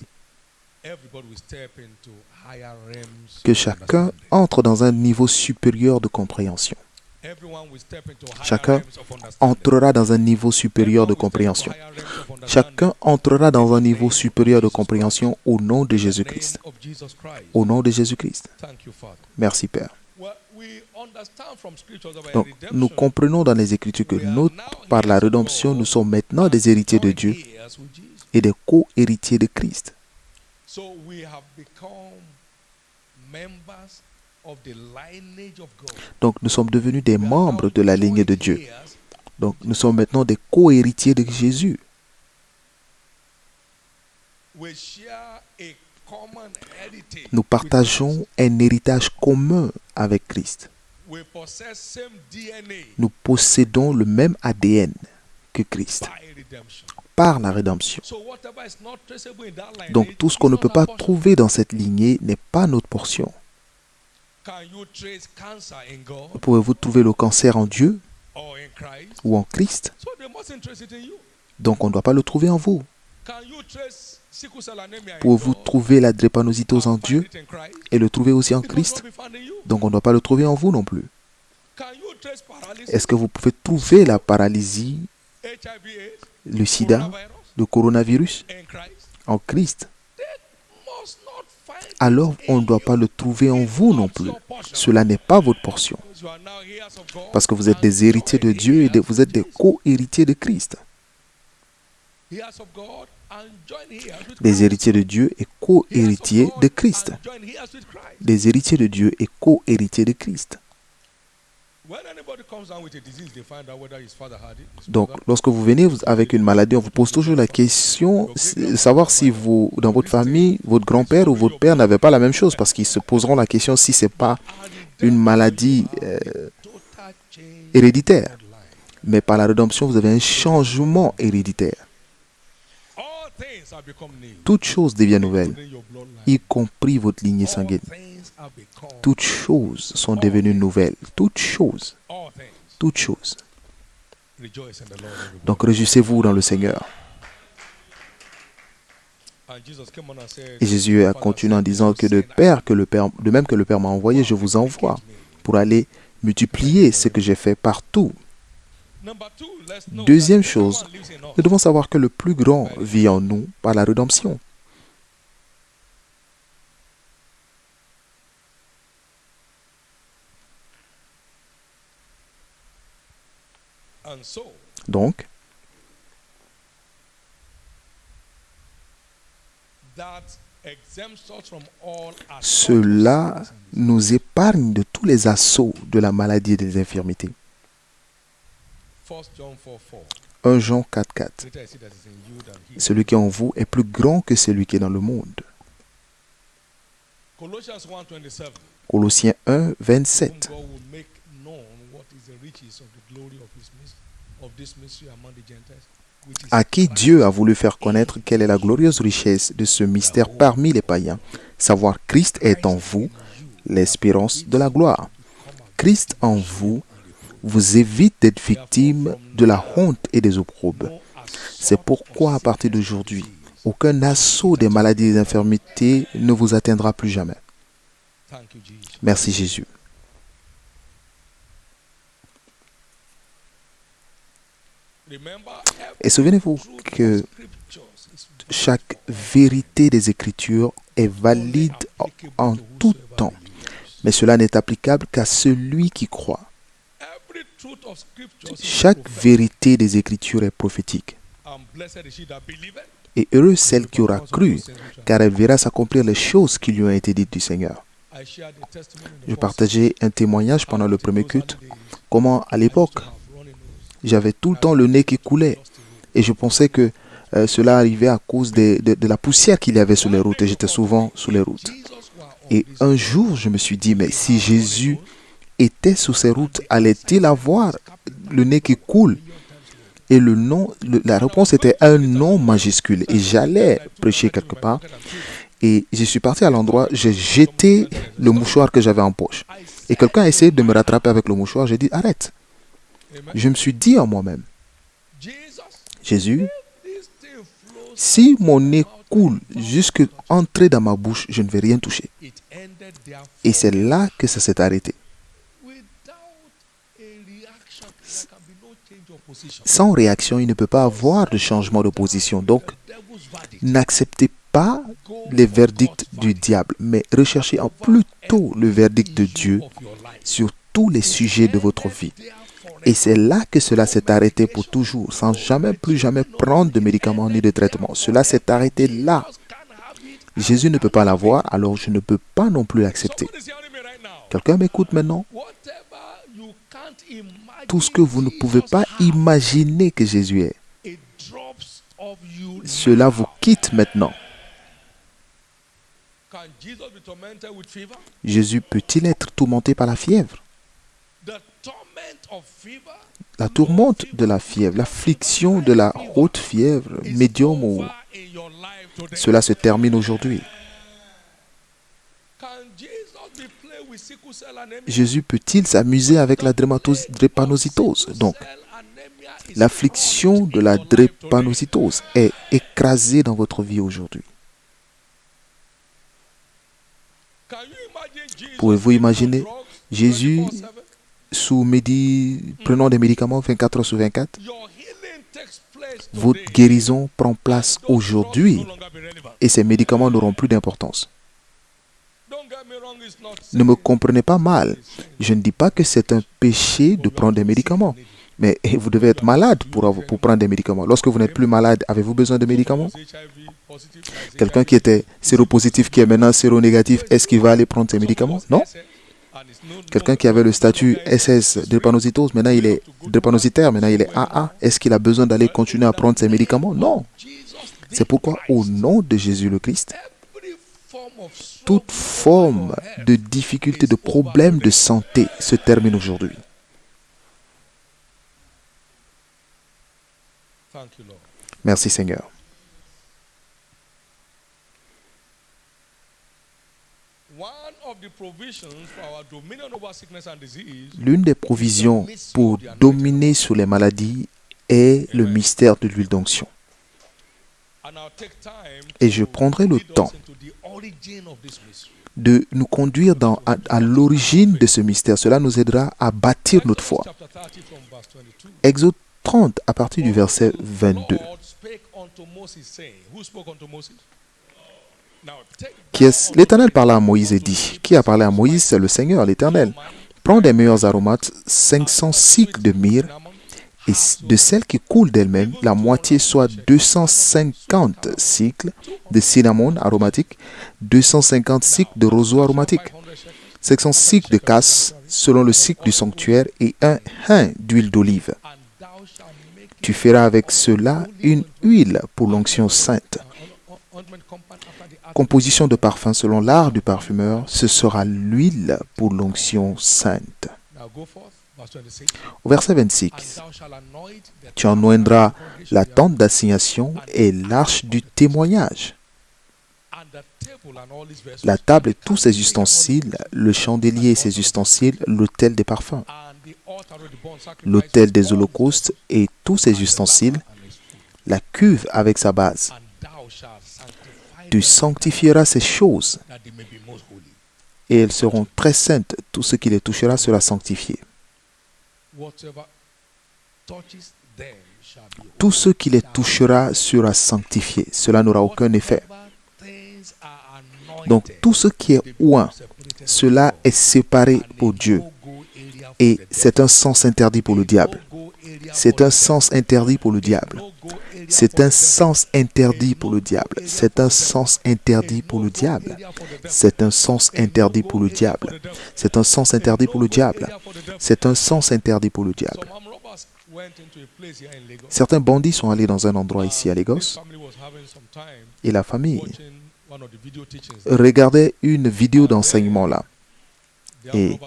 que chacun entre dans un niveau supérieur de compréhension. Chacun entrera dans un niveau supérieur de compréhension. Chacun entrera dans un niveau supérieur de compréhension au nom de Jésus-Christ. Au nom de Jésus-Christ. Merci, Père. Donc, nous comprenons dans les Écritures que nous, par la rédemption, nous sommes maintenant des héritiers de Dieu et des co-héritiers de Christ. Donc, nous sommes devenus des membres de la lignée de Dieu. Donc, nous sommes maintenant des co-héritiers de Jésus. Nous partageons un héritage commun avec Christ. Nous possédons le même ADN que Christ par la rédemption. Donc, tout ce qu'on ne peut pas trouver dans cette lignée n'est pas notre portion. Pouvez-vous trouver le cancer en Dieu ou en Christ? Donc, on ne doit pas le trouver en vous. Pouvez-vous trouver la drépanocytose en Dieu et le trouver aussi en Christ? Donc, on ne doit pas le trouver en vous non plus. Est-ce que vous pouvez trouver la paralysie, le sida, le coronavirus en Christ? Alors on ne doit pas le trouver en vous non plus. Cela n'est pas votre portion. Parce que vous êtes des héritiers de Dieu et vous êtes des co-héritiers de Christ. Des héritiers de Dieu et co-héritiers de Christ. Des héritiers de Dieu et co-héritiers de Christ. Donc, lorsque vous venez avec une maladie, on vous pose toujours la question de savoir si vous, dans votre famille, votre grand-père ou votre père n'avait pas la même chose, parce qu'ils se poseront la question si ce n'est pas une maladie héréditaire. Mais par la rédemption, vous avez un changement héréditaire. Toutes choses deviennent nouvelles, y compris votre lignée sanguine. Toutes choses sont devenues nouvelles. Toutes choses. Toutes choses. Donc réjouissez-vous dans le Seigneur. Et Jésus a continué en disant que de même que le Père m'a envoyé, je vous envoie pour aller multiplier ce que j'ai fait partout. Deuxième chose, nous devons savoir que le plus grand vit en nous par la rédemption. Donc, cela nous épargne de tous les assauts de la maladie et des infirmités. 1 Jean 4,4. Celui qui est en vous est plus grand que celui qui est dans le monde. Colossiens 1, 27. À qui Dieu a voulu faire connaître quelle est la glorieuse richesse de ce mystère parmi les païens, savoir Christ est en vous, l'espérance de la gloire. Christ en vous vous évite d'être victime de la honte et des opprobes. C'est pourquoi à partir d'aujourd'hui, aucun assaut des maladies et des infirmités ne vous atteindra plus jamais. Merci Jésus. Et souvenez-vous que chaque vérité des Écritures est valide en tout temps, mais cela n'est applicable qu'à celui qui croit. Chaque vérité des Écritures est prophétique. Et heureux celle qui aura cru, car elle verra s'accomplir les choses qui lui ont été dites du Seigneur. Je partageais un témoignage pendant le premier culte, comment à l'époque, j'avais tout le temps le nez qui coulait. Et je pensais que cela arrivait à cause de la poussière qu'il y avait sur les routes. Et j'étais souvent sur les routes. Et un jour, je me suis dit, mais si Jésus était sur ces routes, allait-il avoir le nez qui coule? Et la réponse était un nom majuscule. Et j'allais prêcher quelque part. Et je suis parti à l'endroit, j'ai jeté le mouchoir que j'avais en poche. Et quelqu'un a essayé de me rattraper avec le mouchoir. J'ai dit, arrête. Je me suis dit en moi-même, Jésus, si mon nez coule jusqu'à entrer dans ma bouche, je ne vais rien toucher. Et c'est là que ça s'est arrêté. Sans réaction, il ne peut pas avoir de changement de position. Donc, n'acceptez pas les verdicts du diable, mais recherchez en plutôt le verdict de Dieu sur tous les sujets de votre vie. Et c'est là que cela s'est arrêté pour toujours, sans plus jamais prendre de médicaments ni de traitements. Cela s'est arrêté là. Jésus ne peut pas l'avoir, alors je ne peux pas non plus l'accepter. Quelqu'un m'écoute maintenant? Tout ce que vous ne pouvez pas imaginer que Jésus est, cela vous quitte maintenant. Jésus peut-il être tourmenté par la fièvre? La tourmente de la fièvre, l'affliction de la haute fièvre, médium ou cela se termine aujourd'hui. Jésus peut-il s'amuser avec la drépanocytose? Donc, l'affliction de la drépanocytose est écrasée dans votre vie aujourd'hui. Pouvez-vous imaginer Jésus prenant des médicaments 24 heures sur 24? Votre guérison prend place aujourd'hui et ces médicaments n'auront plus d'importance. Ne me comprenez pas mal. Je ne dis pas que c'est un péché de prendre des médicaments. Mais vous devez être malade pour prendre des médicaments. Lorsque vous n'êtes plus malade, avez-vous besoin de médicaments? Quelqu'un qui était séropositif, qui est maintenant séronégatif, est-ce qu'il va aller prendre ses médicaments? Non. Quelqu'un qui avait le statut SS, drépanocytose, maintenant il est drépanocytaire, maintenant il est AA. Est-ce qu'il a besoin d'aller continuer à prendre ses médicaments? Non. C'est pourquoi, au nom de Jésus le Christ, toute forme de difficulté, de problème de santé se termine aujourd'hui. Merci Seigneur. L'une des provisions pour dominer sur les maladies est le mystère de l'huile d'onction. Et je prendrai le temps de nous conduire à l'origine de ce mystère. Cela nous aidera à bâtir notre foi. Exode 30, à partir du verset 22. L'Éternel parla à Moïse et dit, qui a parlé à Moïse, c'est le Seigneur, l'Éternel. Prends des meilleurs aromates, 500 cycles de myrrhe, et de celles qui coulent d'elles-mêmes, la moitié soit 250 cycles de cinnamon aromatique, 250 cycles de roseau aromatique, 500 cycles de casse selon le cycle du sanctuaire et un hin d'huile d'olive. Tu feras avec cela une huile pour l'onction sainte. Composition de parfum selon l'art du parfumeur, ce sera l'huile pour l'onction sainte. Au verset 26, tu anoindras la tente d'assignation et l'arche du témoignage, la table et tous ses ustensiles, le chandelier et ses ustensiles, l'autel des parfums, l'autel des holocaustes et tous ses ustensiles, la cuve avec sa base. Tu sanctifieras ces choses et elles seront très saintes. Tout ce qui les touchera sera sanctifié. Tout ce qui les touchera sera sanctifié. Cela n'aura aucun effet. Donc, tout ce qui est oint, cela est séparé pour Dieu. Et c'est un sens interdit pour le diable. C'est un sens interdit pour le diable. C'est un sens interdit pour le diable. C'est un sens interdit pour le diable. C'est un sens interdit pour le diable. C'est un sens interdit pour le diable. C'est un sens interdit pour le diable. Certains bandits sont allés dans un endroit ici à Lagos et la famille regardait une vidéo d'enseignement là. Et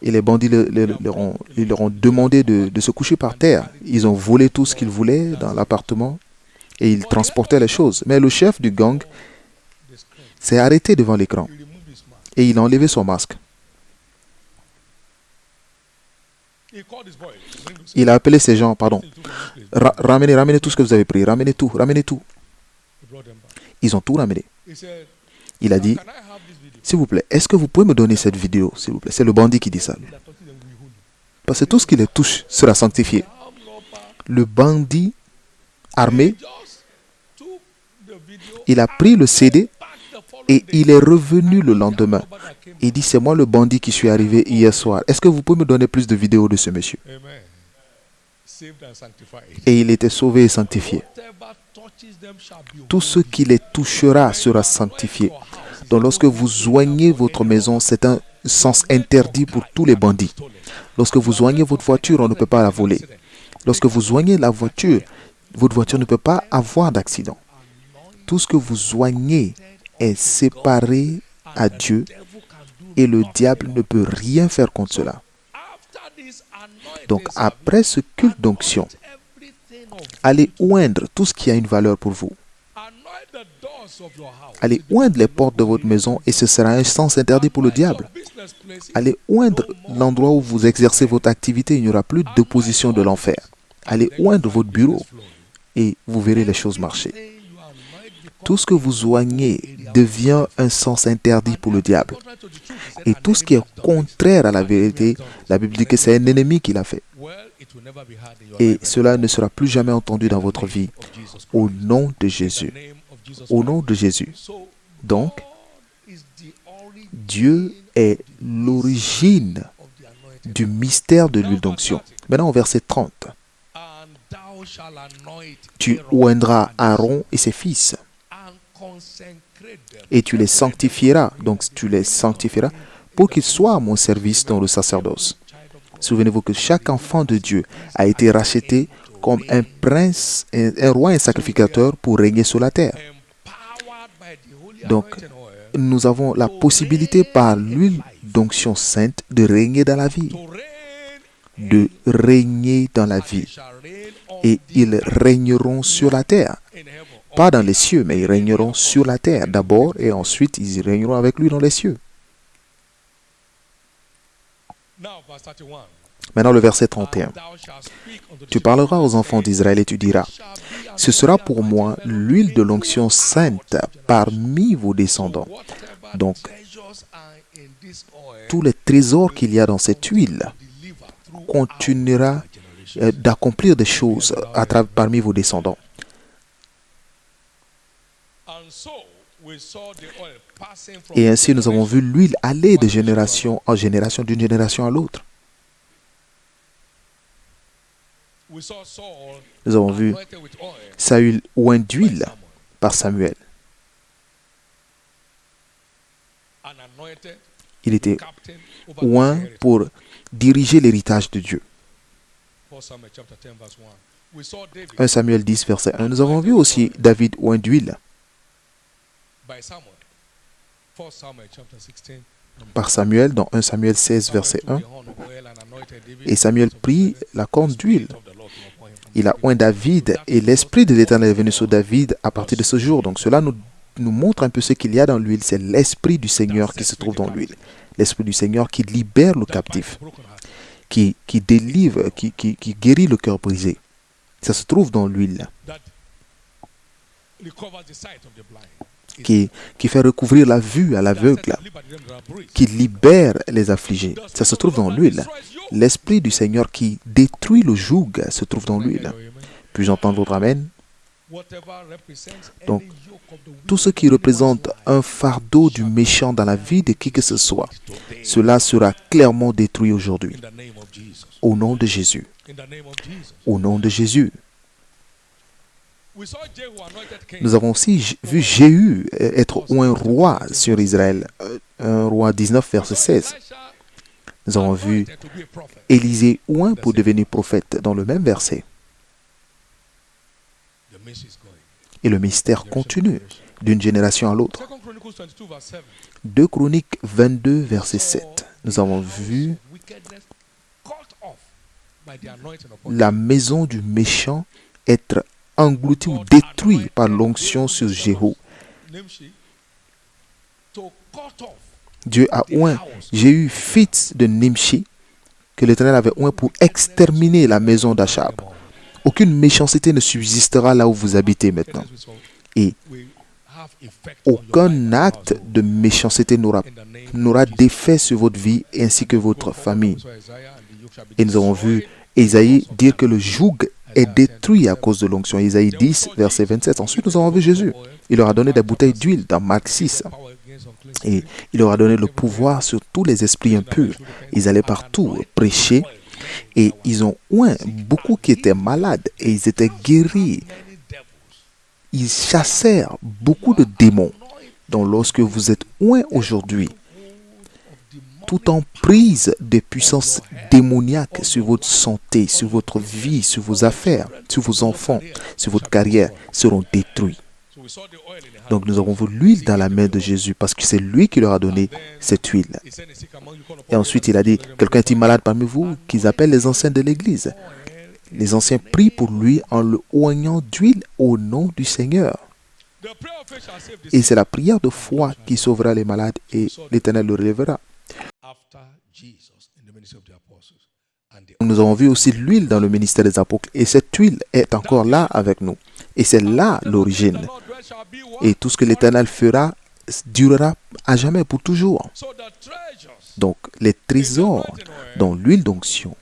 les bandits leur ont demandé de se coucher par terre. Ils ont volé tout ce qu'ils voulaient dans l'appartement et ils transportaient les choses. Mais le chef du gang s'est arrêté devant l'écran et il a enlevé son masque. Il a appelé ces gens, ramenez tout ce que vous avez pris, ramenez tout. Ils ont tout ramené. Il a dit, s'il vous plaît, est-ce que vous pouvez me donner cette vidéo, s'il vous plaît? C'est le bandit qui dit ça. Parce que tout ce qui les touche sera sanctifié. Le bandit armé, il a pris le CD et il est revenu le lendemain. Il dit, c'est moi le bandit qui suis arrivé hier soir. Est-ce que vous pouvez me donner plus de vidéos de ce monsieur? Et il était sauvé et sanctifié. Tout ce qui les touchera sera sanctifié. Donc lorsque vous joignez votre maison, c'est un sens interdit pour tous les bandits. Lorsque vous joignez votre voiture, on ne peut pas la voler. Lorsque vous joignez la voiture, votre voiture ne peut pas avoir d'accident. Tout ce que vous joignez est séparé à Dieu et le diable ne peut rien faire contre cela. Donc après ce culte d'onction, allez oindre tout ce qui a une valeur pour vous. Allez oindre les portes de votre maison et ce sera un sens interdit pour le diable. Allez oindre l'endroit où vous exercez votre activité, il n'y aura plus d'opposition de l'enfer. Allez oindre votre bureau et vous verrez les choses marcher. Tout ce que vous joignez devient un sens interdit pour le diable. Et tout ce qui est contraire à la vérité, la Bible dit que c'est un ennemi qui l'a fait. Et cela ne sera plus jamais entendu dans votre vie. Au nom de Jésus. Au nom de Jésus. Donc, Dieu est l'origine du mystère de l'huile d'onction. Maintenant, au verset 30. Tu oindras Aaron et ses fils. Et tu les sanctifieras. Donc, tu les sanctifieras pour qu'ils soient à mon service dans le sacerdoce. Souvenez-vous que chaque enfant de Dieu a été racheté comme un prince, un roi et un sacrificateur pour régner sur la terre. Donc, nous avons la possibilité par l'huile d'onction sainte de régner dans la vie. De régner dans la vie. Et ils régneront sur la terre. Pas dans les cieux, mais ils régneront sur la terre d'abord et ensuite ils régneront avec lui dans les cieux. Maintenant le verset 31. Tu parleras aux enfants d'Israël et tu diras, ce sera pour moi l'huile de l'onction sainte parmi vos descendants. Donc, tous les trésors qu'il y a dans cette huile continuera d'accomplir des choses parmi vos descendants. Et ainsi, nous avons vu l'huile aller de génération en génération, d'une génération à l'autre. Nous avons vu Saül oint d'huile par Samuel. Il était oint pour diriger l'héritage de Dieu. 1 Samuel 10, verset 1. Nous avons vu aussi David oint d'huile par Samuel dans 1 Samuel 16, verset 1. Et Samuel prit la corne d'huile. Il a oint David et l'Esprit de l'Éternel est venu sur David à partir de ce jour. Donc cela nous montre un peu ce qu'il y a dans l'huile. C'est l'Esprit du Seigneur qui se trouve dans l'huile. L'Esprit du Seigneur qui libère le captif, qui délivre, qui guérit le cœur brisé. Ça se trouve dans l'huile. Qui fait recouvrir la vue à l'aveugle, qui libère les affligés. Ça se trouve dans l'huile. L'Esprit du Seigneur qui détruit le joug se trouve dans l'huile. Puis-je entendre votre amen? Donc, tout ce qui représente un fardeau du méchant dans la vie de qui que ce soit, cela sera clairement détruit aujourd'hui. Au nom de Jésus. Au nom de Jésus. Nous avons aussi vu Jéhu être un roi sur Israël. Un roi 19, verset 16. Nous avons vu Élisée oint pour devenir prophète dans le même verset. Et le mystère continue d'une génération à l'autre. 2 Chroniques 22, verset 7. Nous avons vu la maison du méchant être englouti ou détruit par l'onction sur Jéhu. Dieu a oint Jéhu, fils de Nimshi, que l'Éternel avait oint pour exterminer la maison d'Achab. Aucune méchanceté ne subsistera là où vous habitez maintenant. Et aucun acte de méchanceté n'aura d'effet sur votre vie ainsi que votre famille. Et nous avons vu Ésaïe dire que le joug est détruit à cause de l'onction. Ésaïe 10, verset 27. Ensuite, nous avons vu Jésus. Il leur a donné des bouteilles d'huile dans Marc 6. Et il leur a donné le pouvoir sur tous les esprits impurs. Ils allaient partout prêcher. Et ils ont oint beaucoup qui étaient malades. Et ils étaient guéris. Ils chassèrent beaucoup de démons. Donc lorsque vous êtes oint aujourd'hui, toute emprise des puissances démoniaques sur votre santé, sur votre vie, sur vos affaires, sur vos enfants, sur votre carrière, seront détruits. Donc nous avons vu l'huile dans la main de Jésus parce que c'est lui qui leur a donné cette huile. Et ensuite il a dit, quelqu'un est-il malade parmi vous? Qu'ils appellent les anciens de l'église. Les anciens prient pour lui en le oignant d'huile au nom du Seigneur. Et c'est la prière de foi qui sauvera les malades et l'Éternel le relèvera. Nous avons vu aussi l'huile dans le ministère des apôtres et cette huile est encore là avec nous. Et c'est là l'origine. Et tout ce que l'Éternel fera durera à jamais, pour toujours. Donc les trésors dans l'huile d'onction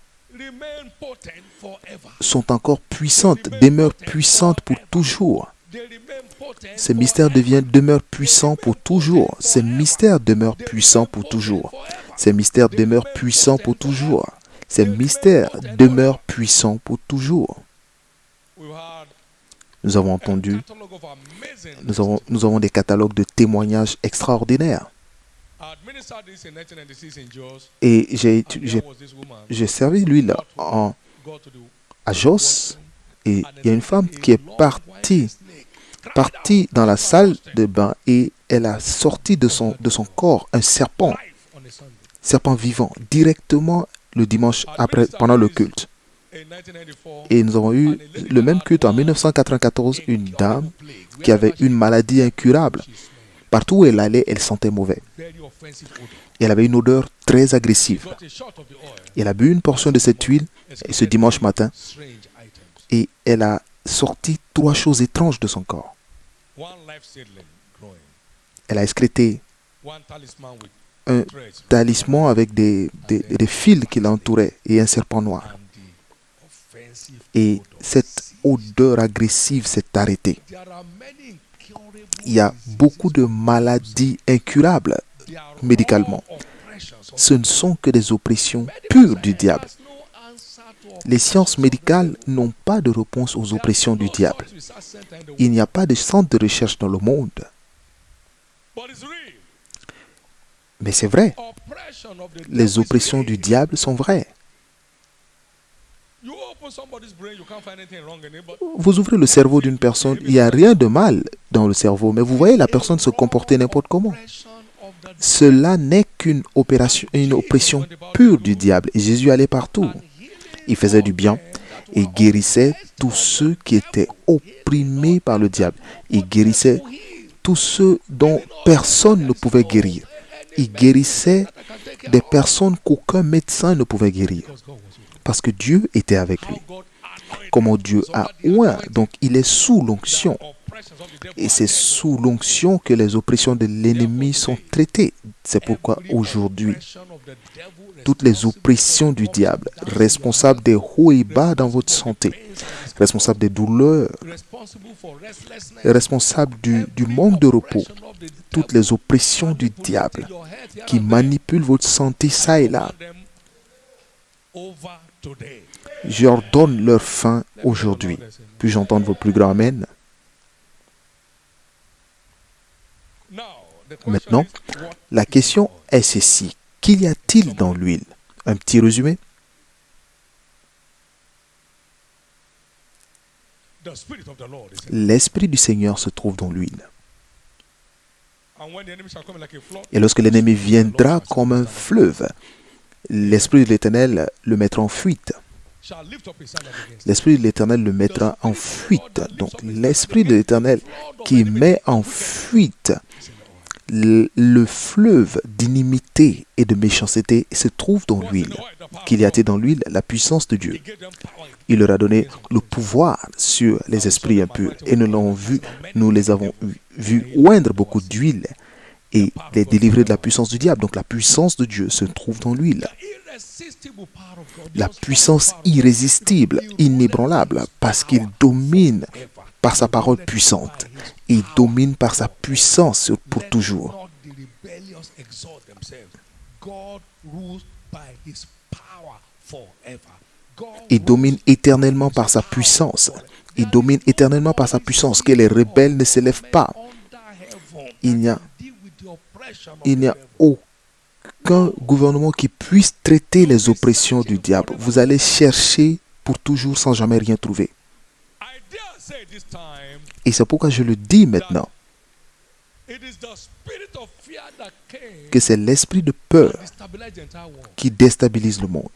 sont encore puissantes, demeurent puissantes pour toujours. Ces mystères demeurent puissants pour toujours. Ces mystères demeurent puissants pour toujours. Ces mystères demeurent puissants pour toujours. Ces mystères demeurent puissants pour toujours. Nous avons entendu, nous avons des catalogues de témoignages extraordinaires. Et j'ai servi l'huile à Jos, et il y a une femme qui est partie dans la salle de bain et elle a sorti de son corps un serpent vivant, directement le dimanche pendant le culte. Et nous avons eu le même culte en 1994, une dame qui avait une maladie incurable. Partout où elle allait, elle sentait mauvais. Et elle avait une odeur très agressive. Elle a bu une portion de cette huile ce dimanche matin et elle a sorti 3 choses étranges de son corps. one live seedling growing, Elle a excrété one talisman with un threads, talisman avec des fils qui l'entouraient et un serpent noir. and the offensive Et odor. cette odeur agressive s'est arrêtée. There are many incurable Il y a beaucoup de maladies incurables They are médicalement. raw oppressions of Ce ne sont que des oppressions pures du diable. There's no answer to Les sciences médicales n'ont pas de réponse aux oppressions du diable. research center in the world, Il n'y a pas de centre de recherche dans le monde. but it's real. Mais c'est vrai, Oppression of the devil les is oppressions real. du diable sont vraies. You open somebody's brain, you can't find anything wrong in it, but Vous ouvrez le cerveau d'une personne, il n'y a rien de mal dans le cerveau, mais vous voyez la personne se comporter n'importe comment. oppression of the devil. Cela n'est qu'une une oppression pure du diable. Et Jésus allait partout. Il faisait du bien et guérissait tous ceux qui étaient opprimés par le diable. Il guérissait tous ceux dont personne ne pouvait guérir. Il guérissait des personnes qu'aucun médecin ne pouvait guérir. Because God was with him. Parce que Dieu était avec lui. God anointed Comment Dieu a oint. Donc il est sous l'onction. oppressions of the devil. Et c'est sous l'onction que les oppressions de l'ennemi sont traitées. C'est pourquoi aujourd'hui, Oppression of the devil toutes les oppressions du diable, responsables des hauts et bas dans votre santé, responsables des douleurs, responsible for restlessness, responsables du manque de repos, oppression of the toutes les oppressions du diable your head here qui and manipulent votre santé ça et là, them over today. j'ordonne leur fin aujourd'hui. Puis-je entendre vos plus grands amen? Now, the question Maintenant, is, what la question est ceci. Qu'y a-t-il dans l'huile? Un petit résumé. the spirit of the Lord is in. L'Esprit du Seigneur se trouve dans l'huile. And when the enemy shall come like a flood, Et lorsque l'ennemi viendra comme un fleuve, l'Esprit de l'Éternel le mettra en fuite. shall lift up his hand against. L'Esprit de l'Éternel le mettra en fuite. Donc l'Esprit de l'Éternel qui met en fuite le fleuve d'inimité et de méchanceté se trouve dans l'huile. Qu'il y a-t-il dans l'huile? La puissance de Dieu. He gave them power. Il leur a donné le pouvoir sur les esprits impurs. Et nous l'avons vu, nous les avons vus oindre beaucoup d'huile et les délivrer de la puissance du diable. Donc la puissance de Dieu se trouve dans l'huile. Irresistible power of God. La puissance irrésistible, inébranlable, parce qu'il domine par sa parole puissante. Il domine par sa puissance pour toujours. Not the rebellious exalt themselves. God rules by his power forever. God Il domine éternellement par sa puissance. Il domine éternellement par sa puissance, que les rebelles ne s'élèvent pas. under heaven Il n'y a, deal with the oppression of il n'y the a devil. aucun gouvernement qui puisse traiter les oppressions du diable. Vous allez chercher pour toujours sans jamais rien trouver. I dare say this time, Et c'est pourquoi je le dis maintenant, it is the spirit of fear that came que c'est l'esprit de peur and destabilized the entire world. qui déstabilise le monde.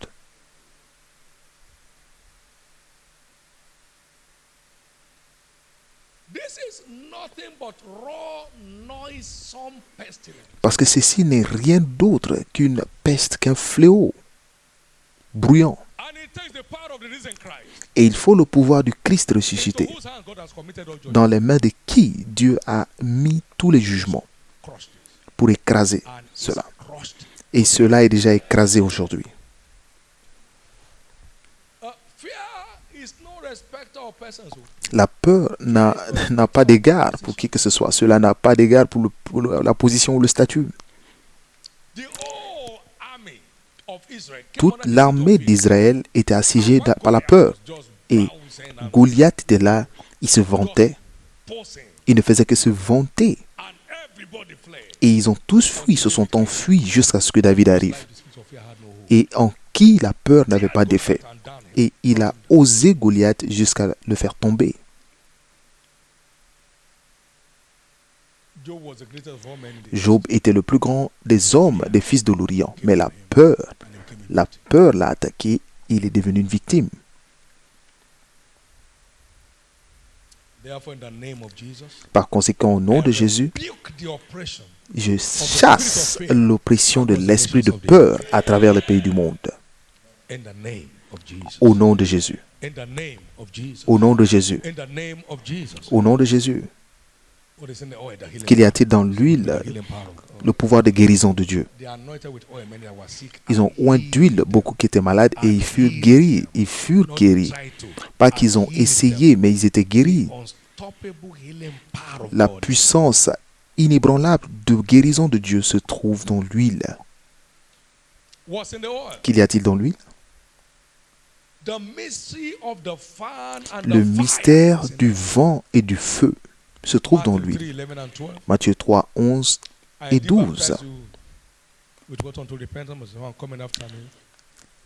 This is nothing but raw, noisome pestilence. Parce que ceci n'est rien d'autre qu'une peste, qu'un fléau bruyant. And it takes the power of the risen Christ. Et il faut le pouvoir du Christ Into ressuscité, whose hand God has committed all judgment. dans les mains de qui Dieu a mis tous les jugements Crushed it. pour écraser And it's cela. crushed. Et cela est déjà écrasé aujourd'hui. Fear is no respecter of persons. La peur n'a pas d'égard pour qui que ce soit. Cela n'a pas d'égard pour la position ou le statut. The whole army of Israel came Toute under the l'armée fear. d'Israël était assiégée par la peur. Just Et bouncing and Goliath était là, il se vantait, posing. il ne faisait que se vanter. And everybody fled. Et ils ont tous fui, se sont enfuis jusqu'à ce que David arrive. The spirit of fear had no hold. Et en qui la peur n'avait pas d'effet. And down him. Et il a osé Goliath jusqu'à le faire tomber. Job was the greatest of all men in the Job était le plus grand des hommes, des fils de l'Orient. Mais la peur l'a attaqué, il est devenu une victime. Therefore, in the name of Jesus, Par conséquent, au nom de Jésus, rebuke the oppression je chasse l'oppression de l'esprit de peur à travers les pays du monde. in the name of Jesus. Au nom de Jésus. In the name of Jesus. Au nom de Jésus. In the name of Jesus. Au nom de Jésus. What is in the oil? The healing Qu'il y power. a-t-il dans l'huile? The healing power of God. Le pouvoir de guérison de Dieu. They are anointed with oil, many that were sick Ils ont and oint healed d'huile them. beaucoup qui étaient malades et ils furent guéris. Ils furent Not guéris. tried to, Pas and qu'ils ont healed essayé, them. mais ils étaient guéris. Unstoppable healing power of La God. puissance inébranlable de guérison de Dieu se trouve dans l'huile. What's in the oil? Qu'il y a-t-il dans l'huile? The mystery of the fan and Le the mystère fire is in du the vent et du feu se trouve dans Matthew l'huile. 3:11 and 12. Matthieu 3, 11 I et did 12. baptize you with water unto repentance, but the one coming after me.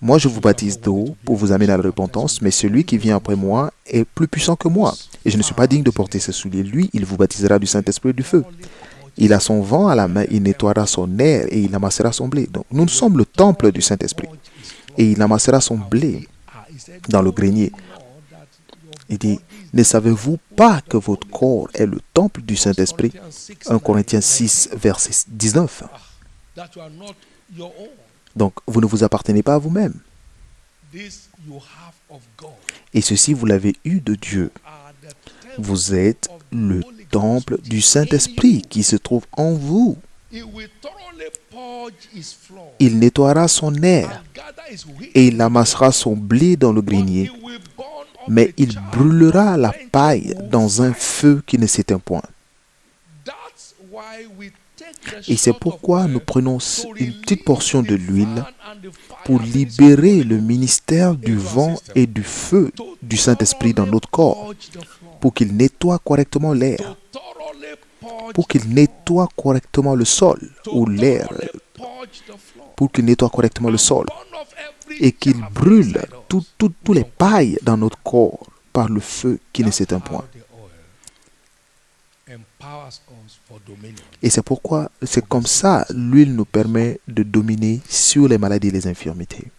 Moi, je vous baptise d'eau pour vous amener à la repentance, mais celui qui vient après moi est plus puissant que moi. Et je ne suis pas digne de porter ses souliers. Lui, il vous baptisera du Saint-Esprit et du feu. Il a son vent à la main, il nettoiera son air et il amassera son blé. Donc, nous sommes le temple du Saint-Esprit. Et il amassera son blé dans le grenier. Il dit, ne savez-vous pas que votre corps est le temple du Saint-Esprit? 1 Corinthiens 6, verset 19. That you are not your own. Donc, vous ne vous appartenez pas à vous-même. This you have of God. Et ceci, vous l'avez eu de Dieu. Are the temple Vous êtes of the le Holy Ghost temple which du is in Saint-Esprit you. qui se trouve en vous. He will thoroughly purge his floor Il nettoiera son air and gather his wheat, et il amassera son blé dans le but grenier, he will burn up mais the il chaff brûlera la and paille quench dans un fire. feu qui ne s'éteint point. That's why we take the Et c'est shot of pourquoi oil nous prenons to une release petite portion de the l'huile fan and the fire pour ministry of libérer the le Holy Ghost ministère du vent et du feu to du Saint-Esprit dans thoroughly notre corps, purge the floor, pour qu'il nettoie correctement l'air, to thoroughly purge pour the qu'il floor, nettoie correctement le sol to ou l'air, thoroughly purge the floor, pour qu'il nettoie correctement le and sol burn off every et qu'il chaff brûle inside us. tous les pailles dans notre corps par le feu qui ne That's s'éteint how point. the oil empowers us for dominion. Et c'est pourquoi, c'est comme ça, l'huile nous permet de dominer sur les maladies et les infirmités.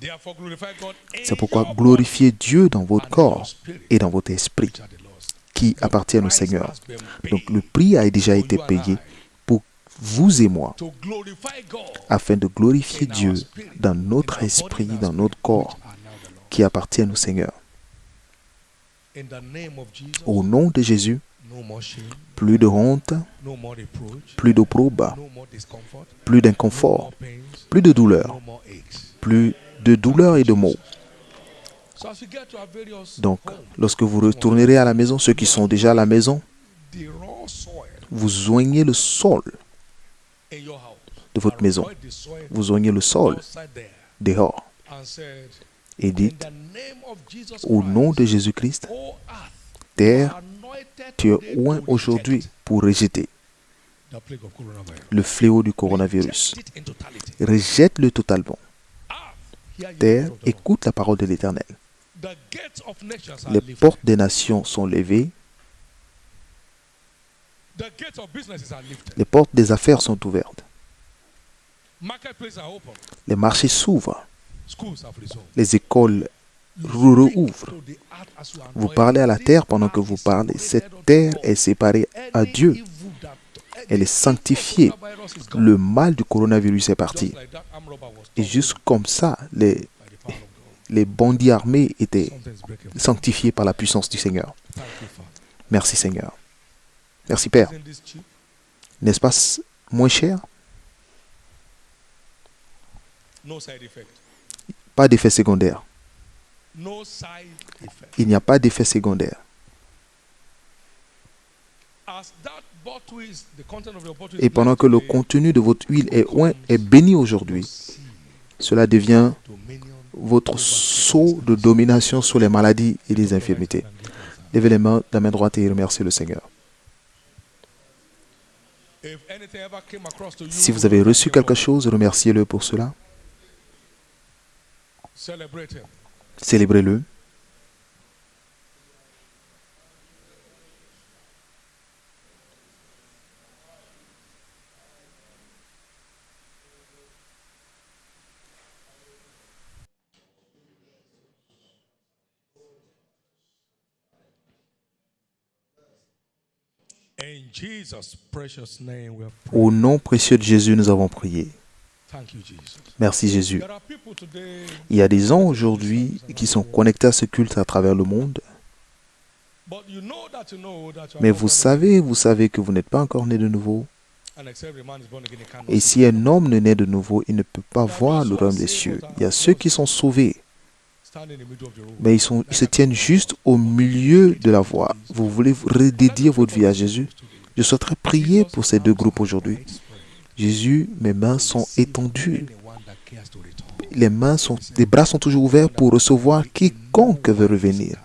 Therefore, glorify God in C'est pourquoi your glorifiez Dieu dans votre body and in your corps spirit, et dans votre esprit which are the Lord's. qui appartiennent au Christ Seigneur. has been paid Donc le prix a déjà for été you and payé I pour vous et moi, to glorify God afin de glorifier in our Dieu spirit, dans in notre our esprit, body and dans our notre spirit, corps, which are now the Lord. qui appartiennent au Seigneur. In the name of Jesus, Au nom de Jésus, no more shame, plus de honte, no more reproach, plus d'opprobre, no more discomfort, plus no d'inconfort, more pains, plus de douleur, no more aches. plus de douleur et de maux. So as we get to our various Donc, homes, lorsque vous retournerez à la maison, ceux qui sont déjà à la maison, the raw soil vous oignez le sol in your house, de votre maison. avoid the soil Vous oignez le sol outside there, dehors and said, et in dites, the name of Jesus au nom de Christ, Jésus-Christ, O earth, terre, anointed tu es today oint to aujourd'hui reject pour rejeter the plague of coronavirus. le fléau du coronavirus. Reject it in totality. Rejette-le totalement. Earth, hear ye the Terre, word of the Lord. écoute la parole de l'Éternel. The gates of nations are Les lifted. portes des nations sont levées, The gates of businesses are lifted. les portes des affaires sont ouvertes, Marketplaces are open. les marchés s'ouvrent, Schools have resumed. les écoles rouvrent. To the earth as you are Vous anointed. parlez à la This terre pendant que earth vous is parlez. separated Cette unto terre God. est séparée à Any Dieu. evil that- Elle est the sanctifiée. coronavirus is gone. Le mal du coronavirus est parti. Just like that armed robber was Et tortured juste comme ça, les by the power of God. les bandits armés étaient Something's breaking. sanctifiés par la puissance du Seigneur. Thank you, Father. Merci Seigneur. Merci Père. Isn't this cheap? N'est-ce pas moins cher? No side effect. Pas d'effet secondaire. No side effect. Il n'y a pas d'effet secondaire. As that bottle is the content of your bottle Et is pendant blessed que le today, contenu de votre huile est oint, est béni aujourd'hui, cela devient dominion votre sceau de domination sur les maladies et les infirmités. Levez les mains de la main droite et remerciez le Seigneur. If anything ever came across to you, Si vous avez reçu quelque chose, remerciez-le pour cela. celebrate him. Célébrez-le. In Jesus' precious name we have prayed. Au nom précieux de Jésus, nous avons prié. Merci Jésus. Il y a des gens aujourd'hui qui sont connectés à ce culte à travers le monde. Mais vous savez que vous n'êtes pas encore né de nouveau. Et si un homme ne naît de nouveau, il ne peut pas voir le royaume des cieux. Il y a ceux qui sont sauvés, mais ils se tiennent juste au milieu de la voie. Vous voulez redédier votre vie à Jésus? Je souhaiterais prier pour ces deux groupes aujourd'hui. Jésus, mes mains sont étendues. Les bras sont toujours ouverts pour recevoir quiconque veut revenir.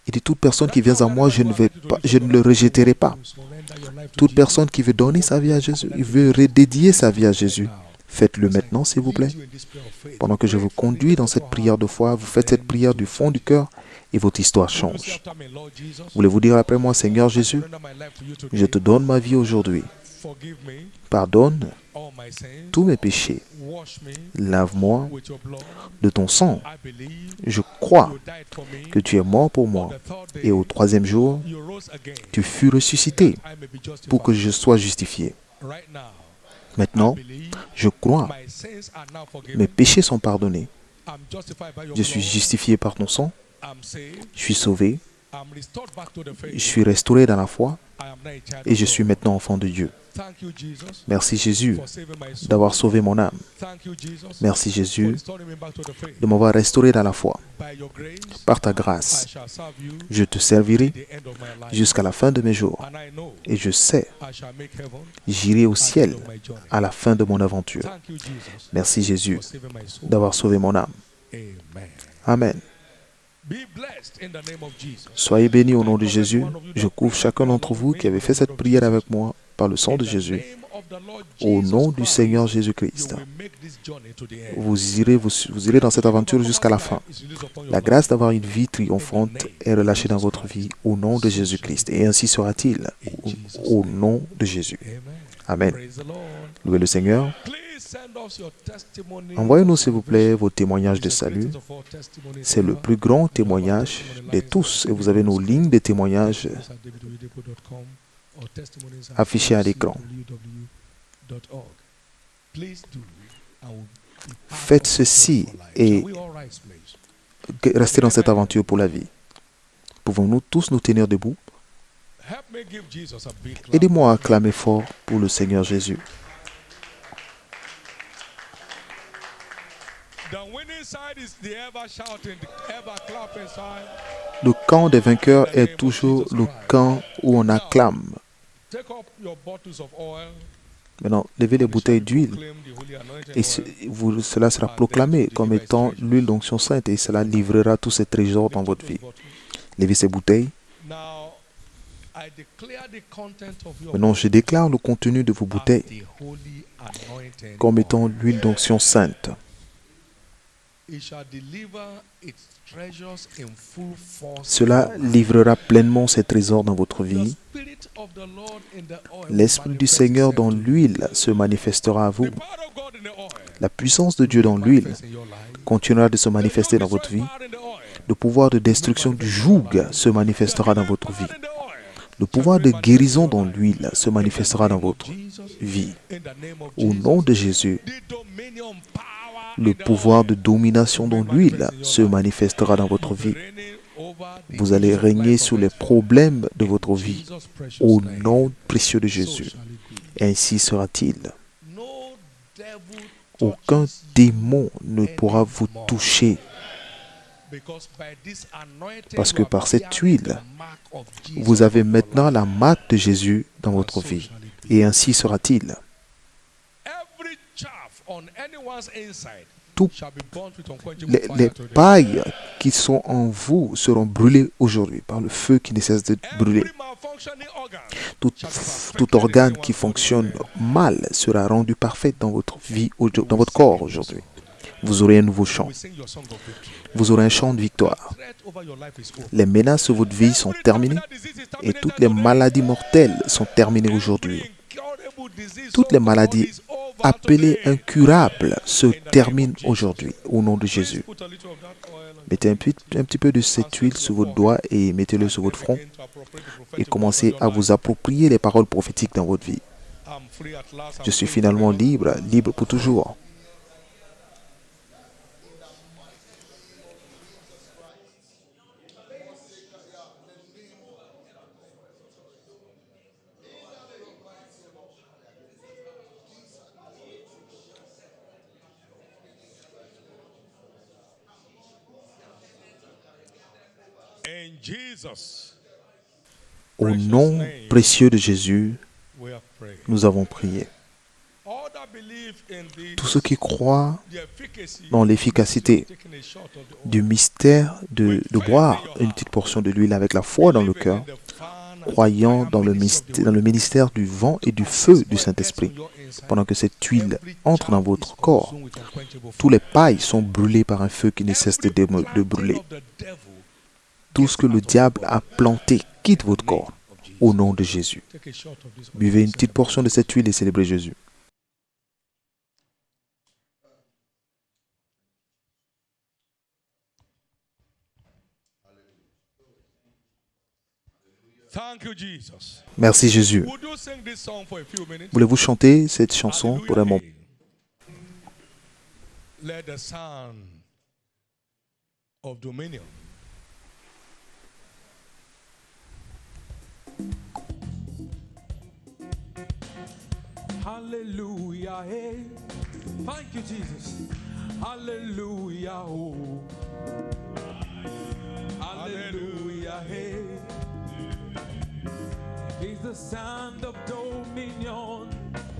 Il dit, toute personne qui vient à moi, je ne le rejetterai pas. Toute personne qui veut donner sa vie à Jésus, il veut redédier sa vie à Jésus. Faites-le maintenant, s'il vous plaît. Pendant que je vous conduis dans cette prière de foi, vous faites cette prière du fond du cœur et votre histoire change. Voulez-vous dire après moi, Seigneur Jésus, je te donne ma vie aujourd'hui. Pardonne tous mes péchés. Lave-moi de ton sang. Je crois que tu es mort pour moi. Et au troisième jour, tu fus ressuscité pour que je sois justifié. Maintenant, je crois. Mes péchés sont pardonnés. Je suis justifié par ton sang. Je suis sauvé. Je suis restauré dans la foi. Et je suis maintenant enfant de Dieu. Merci Jésus d'avoir sauvé mon âme. Merci Jésus de m'avoir restauré dans la foi. Par ta grâce, je te servirai jusqu'à la fin de mes jours. Et je sais, j'irai au ciel à la fin de mon aventure. Merci Jésus d'avoir sauvé mon âme. Amen. Soyez bénis au nom de Jésus. Je couvre chacun d'entre vous qui avait fait cette prière avec moi par le sang de Jésus. Au nom du Seigneur Jésus-Christ. Vous irez dans cette aventure jusqu'à la fin. La grâce d'avoir une vie triomphante est relâchée dans votre vie au nom de Jésus-Christ. Et ainsi sera-t-il au nom de Jésus. Amen. Louez le Seigneur. Envoyez-nous s'il vous plaît vos témoignages de salut. C'est le plus grand témoignage de tous. Et vous avez nos lignes de témoignages affichées à l'écran. Faites ceci et restez dans cette aventure pour la vie. Pouvons-nous tous nous tenir debout? Aidez-moi à acclamer fort pour le Seigneur Jésus. Le camp des vainqueurs est toujours le camp où on acclame. Maintenant, levez les bouteilles d'huile et cela sera proclamé comme étant l'huile d'onction sainte et cela livrera tous ces trésors dans votre vie. Levez ces bouteilles. Maintenant, je déclare le contenu de vos bouteilles comme étant l'huile d'onction sainte. Cela livrera pleinement ses trésors dans votre vie. L'Esprit du Seigneur dans l'huile se manifestera à vous. La puissance de Dieu dans l'huile continuera de se manifester dans votre vie. Le pouvoir de destruction du joug se manifestera dans votre vie. Le pouvoir de guérison dans l'huile se manifestera dans votre vie. Au nom de Jésus, le pouvoir de domination dans l'huile se manifestera dans votre vie. Vous allez régner sur les problèmes de votre vie. Au nom précieux de Jésus. Ainsi sera-t-il. Aucun démon ne pourra vous toucher. Parce que par cette huile, vous avez maintenant la marque de Jésus dans votre vie. Et ainsi sera-t-il. Toutes les pailles qui sont en vous seront brûlées aujourd'hui par le feu qui ne cesse de brûler. Tout organe qui fonctionne mal sera rendu parfait dans votre vie, dans votre corps aujourd'hui. Vous aurez un nouveau chant. Vous aurez un chant de victoire. Les menaces sur votre vie sont terminées et toutes les maladies mortelles sont terminées aujourd'hui. Toutes les maladies appelées incurables se terminent aujourd'hui au nom de Jésus. Mettez un petit peu de cette huile sur votre doigt et mettez-le sur votre front et commencez à vous approprier les paroles prophétiques dans votre vie. Je suis finalement libre, libre pour toujours. Au nom précieux de Jésus, nous avons prié. Tous ceux qui croient dans l'efficacité du mystère de boire une petite portion de l'huile avec la foi dans le cœur, croyant dans le ministère du vent et du feu du Saint-Esprit, pendant que cette huile entre dans votre corps, tous les pailles sont brûlées par un feu qui ne cesse de brûler. Tout ce que le diable a planté quitte votre corps au nom de Jésus. Buvez une petite portion de cette huile et célébrez Jésus. Merci Jésus. Voulez-vous chanter cette chanson pour un moment? Let the sound of dominion. Hallelujah, hey. Thank you, Jesus. Hallelujah, oh. Hallelujah, hey. It's the sound of dominion.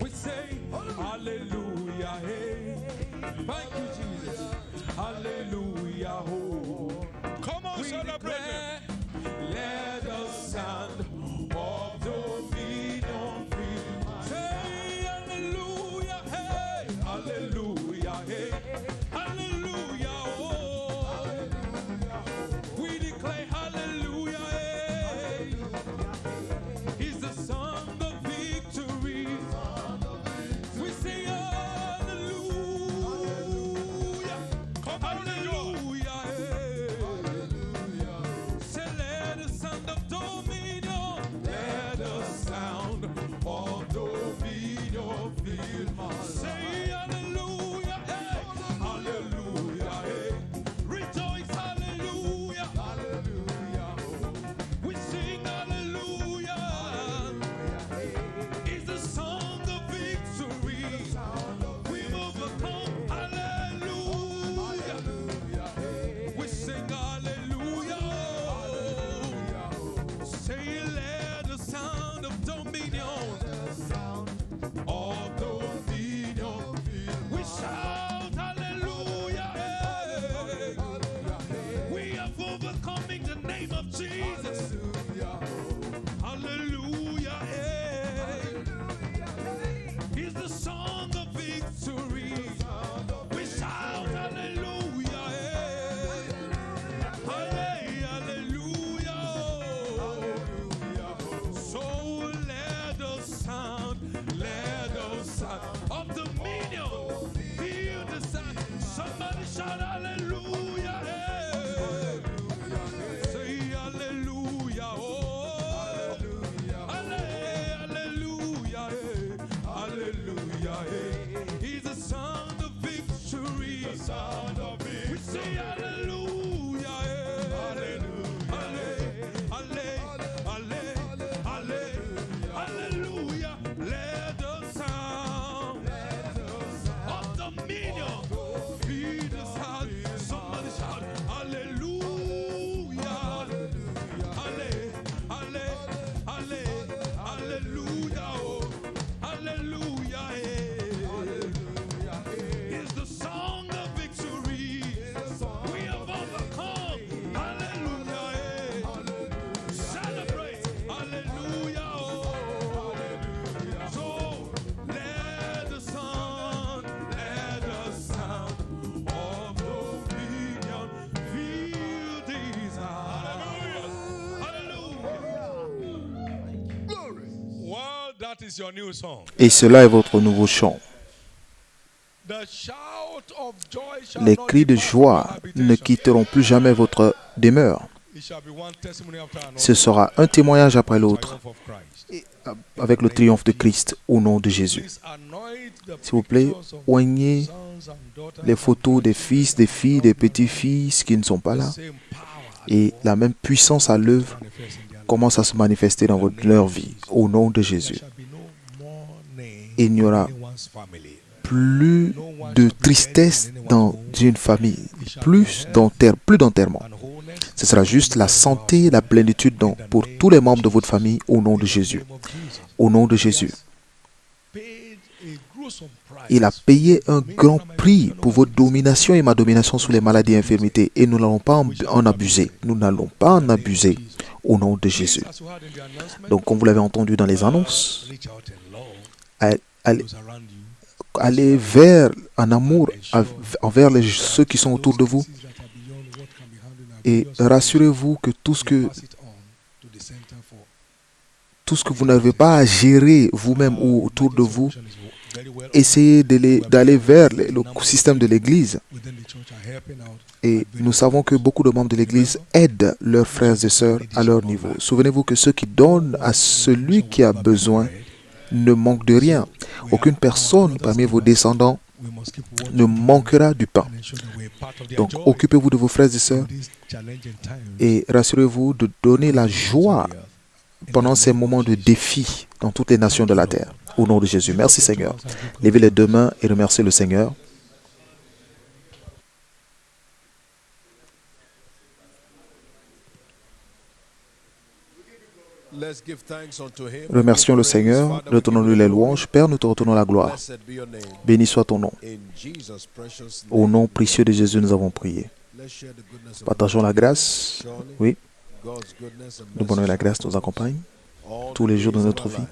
We say, hallelujah, hey. Thank you, Jesus. Hallelujah, oh. Come on, celebrate. Let the sound of dominion fill. Say hallelujah, hey. Hallelujah, hey. Hallelujah, oh. We declare hallelujah, hey. He's the song of victory. We say hallelujah. Come on, hallelujah, hey. Say let the sound of dominion. Let the sound of dominion fill my life. Say hallelujah, hey. Hallelujah, hey. Rejoice, hallelujah. Hallelujah. We sing hallelujah. It's the song of victory. We've overcome, hallelujah. We sing hallelujah. Say let the sound of dominion. Of dominion. We shout hallelujah. We have overcome in the name of Jesus. Hallelujah. Is the song of victory. We shout hallelujah. Hallelujah. So let the sound of dominion feel the sound. Somebody shout hallelujah. Say hallelujah. Oh, hallelujah. Hallelujah. He's the sound of victory. We say hallelujah. Hallelujah. Let the sound of dominion be the sound. Somebody shout hallelujah. Hallelujah. Oh, hallelujah. It's the song of victory. We have overcome. Hallelujah. Celebrate. Hallelujah. So let the sound of dominion fill this house. Hallelujah. Well, that is your new song. Et cela est votre nouveau chant. The shout of joy shall Les not cris de depart from joie your habitation. ne quitteront plus jamais votre demeure. Ce sera un témoignage après l'autre avec le triomphe de Christ au nom de Jésus. S'il vous plaît, oignez les photos des fils, des filles, des petits-fils qui ne sont pas là. Et la même puissance à l'œuvre commence à se manifester dans leur vie au nom de Jésus. Il n'y aura plus de tristesse dans une famille, plus d'enterrement. Ce sera juste la santé, la plénitude pour tous les membres de votre famille au nom de Jésus. Au nom de Jésus. Il a payé un grand prix pour votre domination et ma domination sur les maladies et infirmités. Et nous n'allons pas en abuser. Nous n'allons pas en abuser au nom de Jésus. Donc, comme vous l'avez entendu dans les annonces, allez vers un amour envers ceux qui sont autour de vous. Et rassurez-vous que tout ce que vous n'avez pas à gérer vous-même ou autour de vous, essayez d'aller vers le système de l'Église. Et nous savons que beaucoup de membres de l'Église aident leurs frères et sœurs à leur niveau. Souvenez-vous que ceux qui donnent à celui qui a besoin ne manquent de rien. Aucune personne parmi vos descendants ne manquera du pain. Donc, occupez-vous de vos frères et sœurs et rassurez-vous de donner la joie pendant ces moments de défi dans toutes les nations de la terre. Au nom de Jésus. Merci Seigneur. Levez les deux mains et remerciez le Seigneur. Remercions le Seigneur, retournons-lui les louanges. Père, nous te retournons la gloire. Béni soit ton nom. Au nom précieux de Jésus, nous avons prié. Partageons la grâce. Oui. Le bonheur et la grâce nous accompagnent tous les jours de notre vie.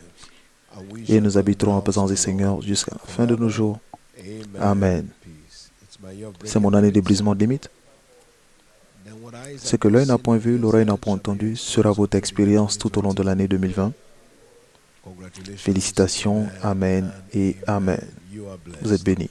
Et nous habiterons en présence du Seigneur jusqu'à la fin de nos jours. Amen. C'est mon année de brisement de limites. Ce que l'œil n'a point vu, l'oreille n'a point entendu, sera votre expérience tout au long de l'année 2020. Félicitations, Amen et Amen. Vous êtes bénis.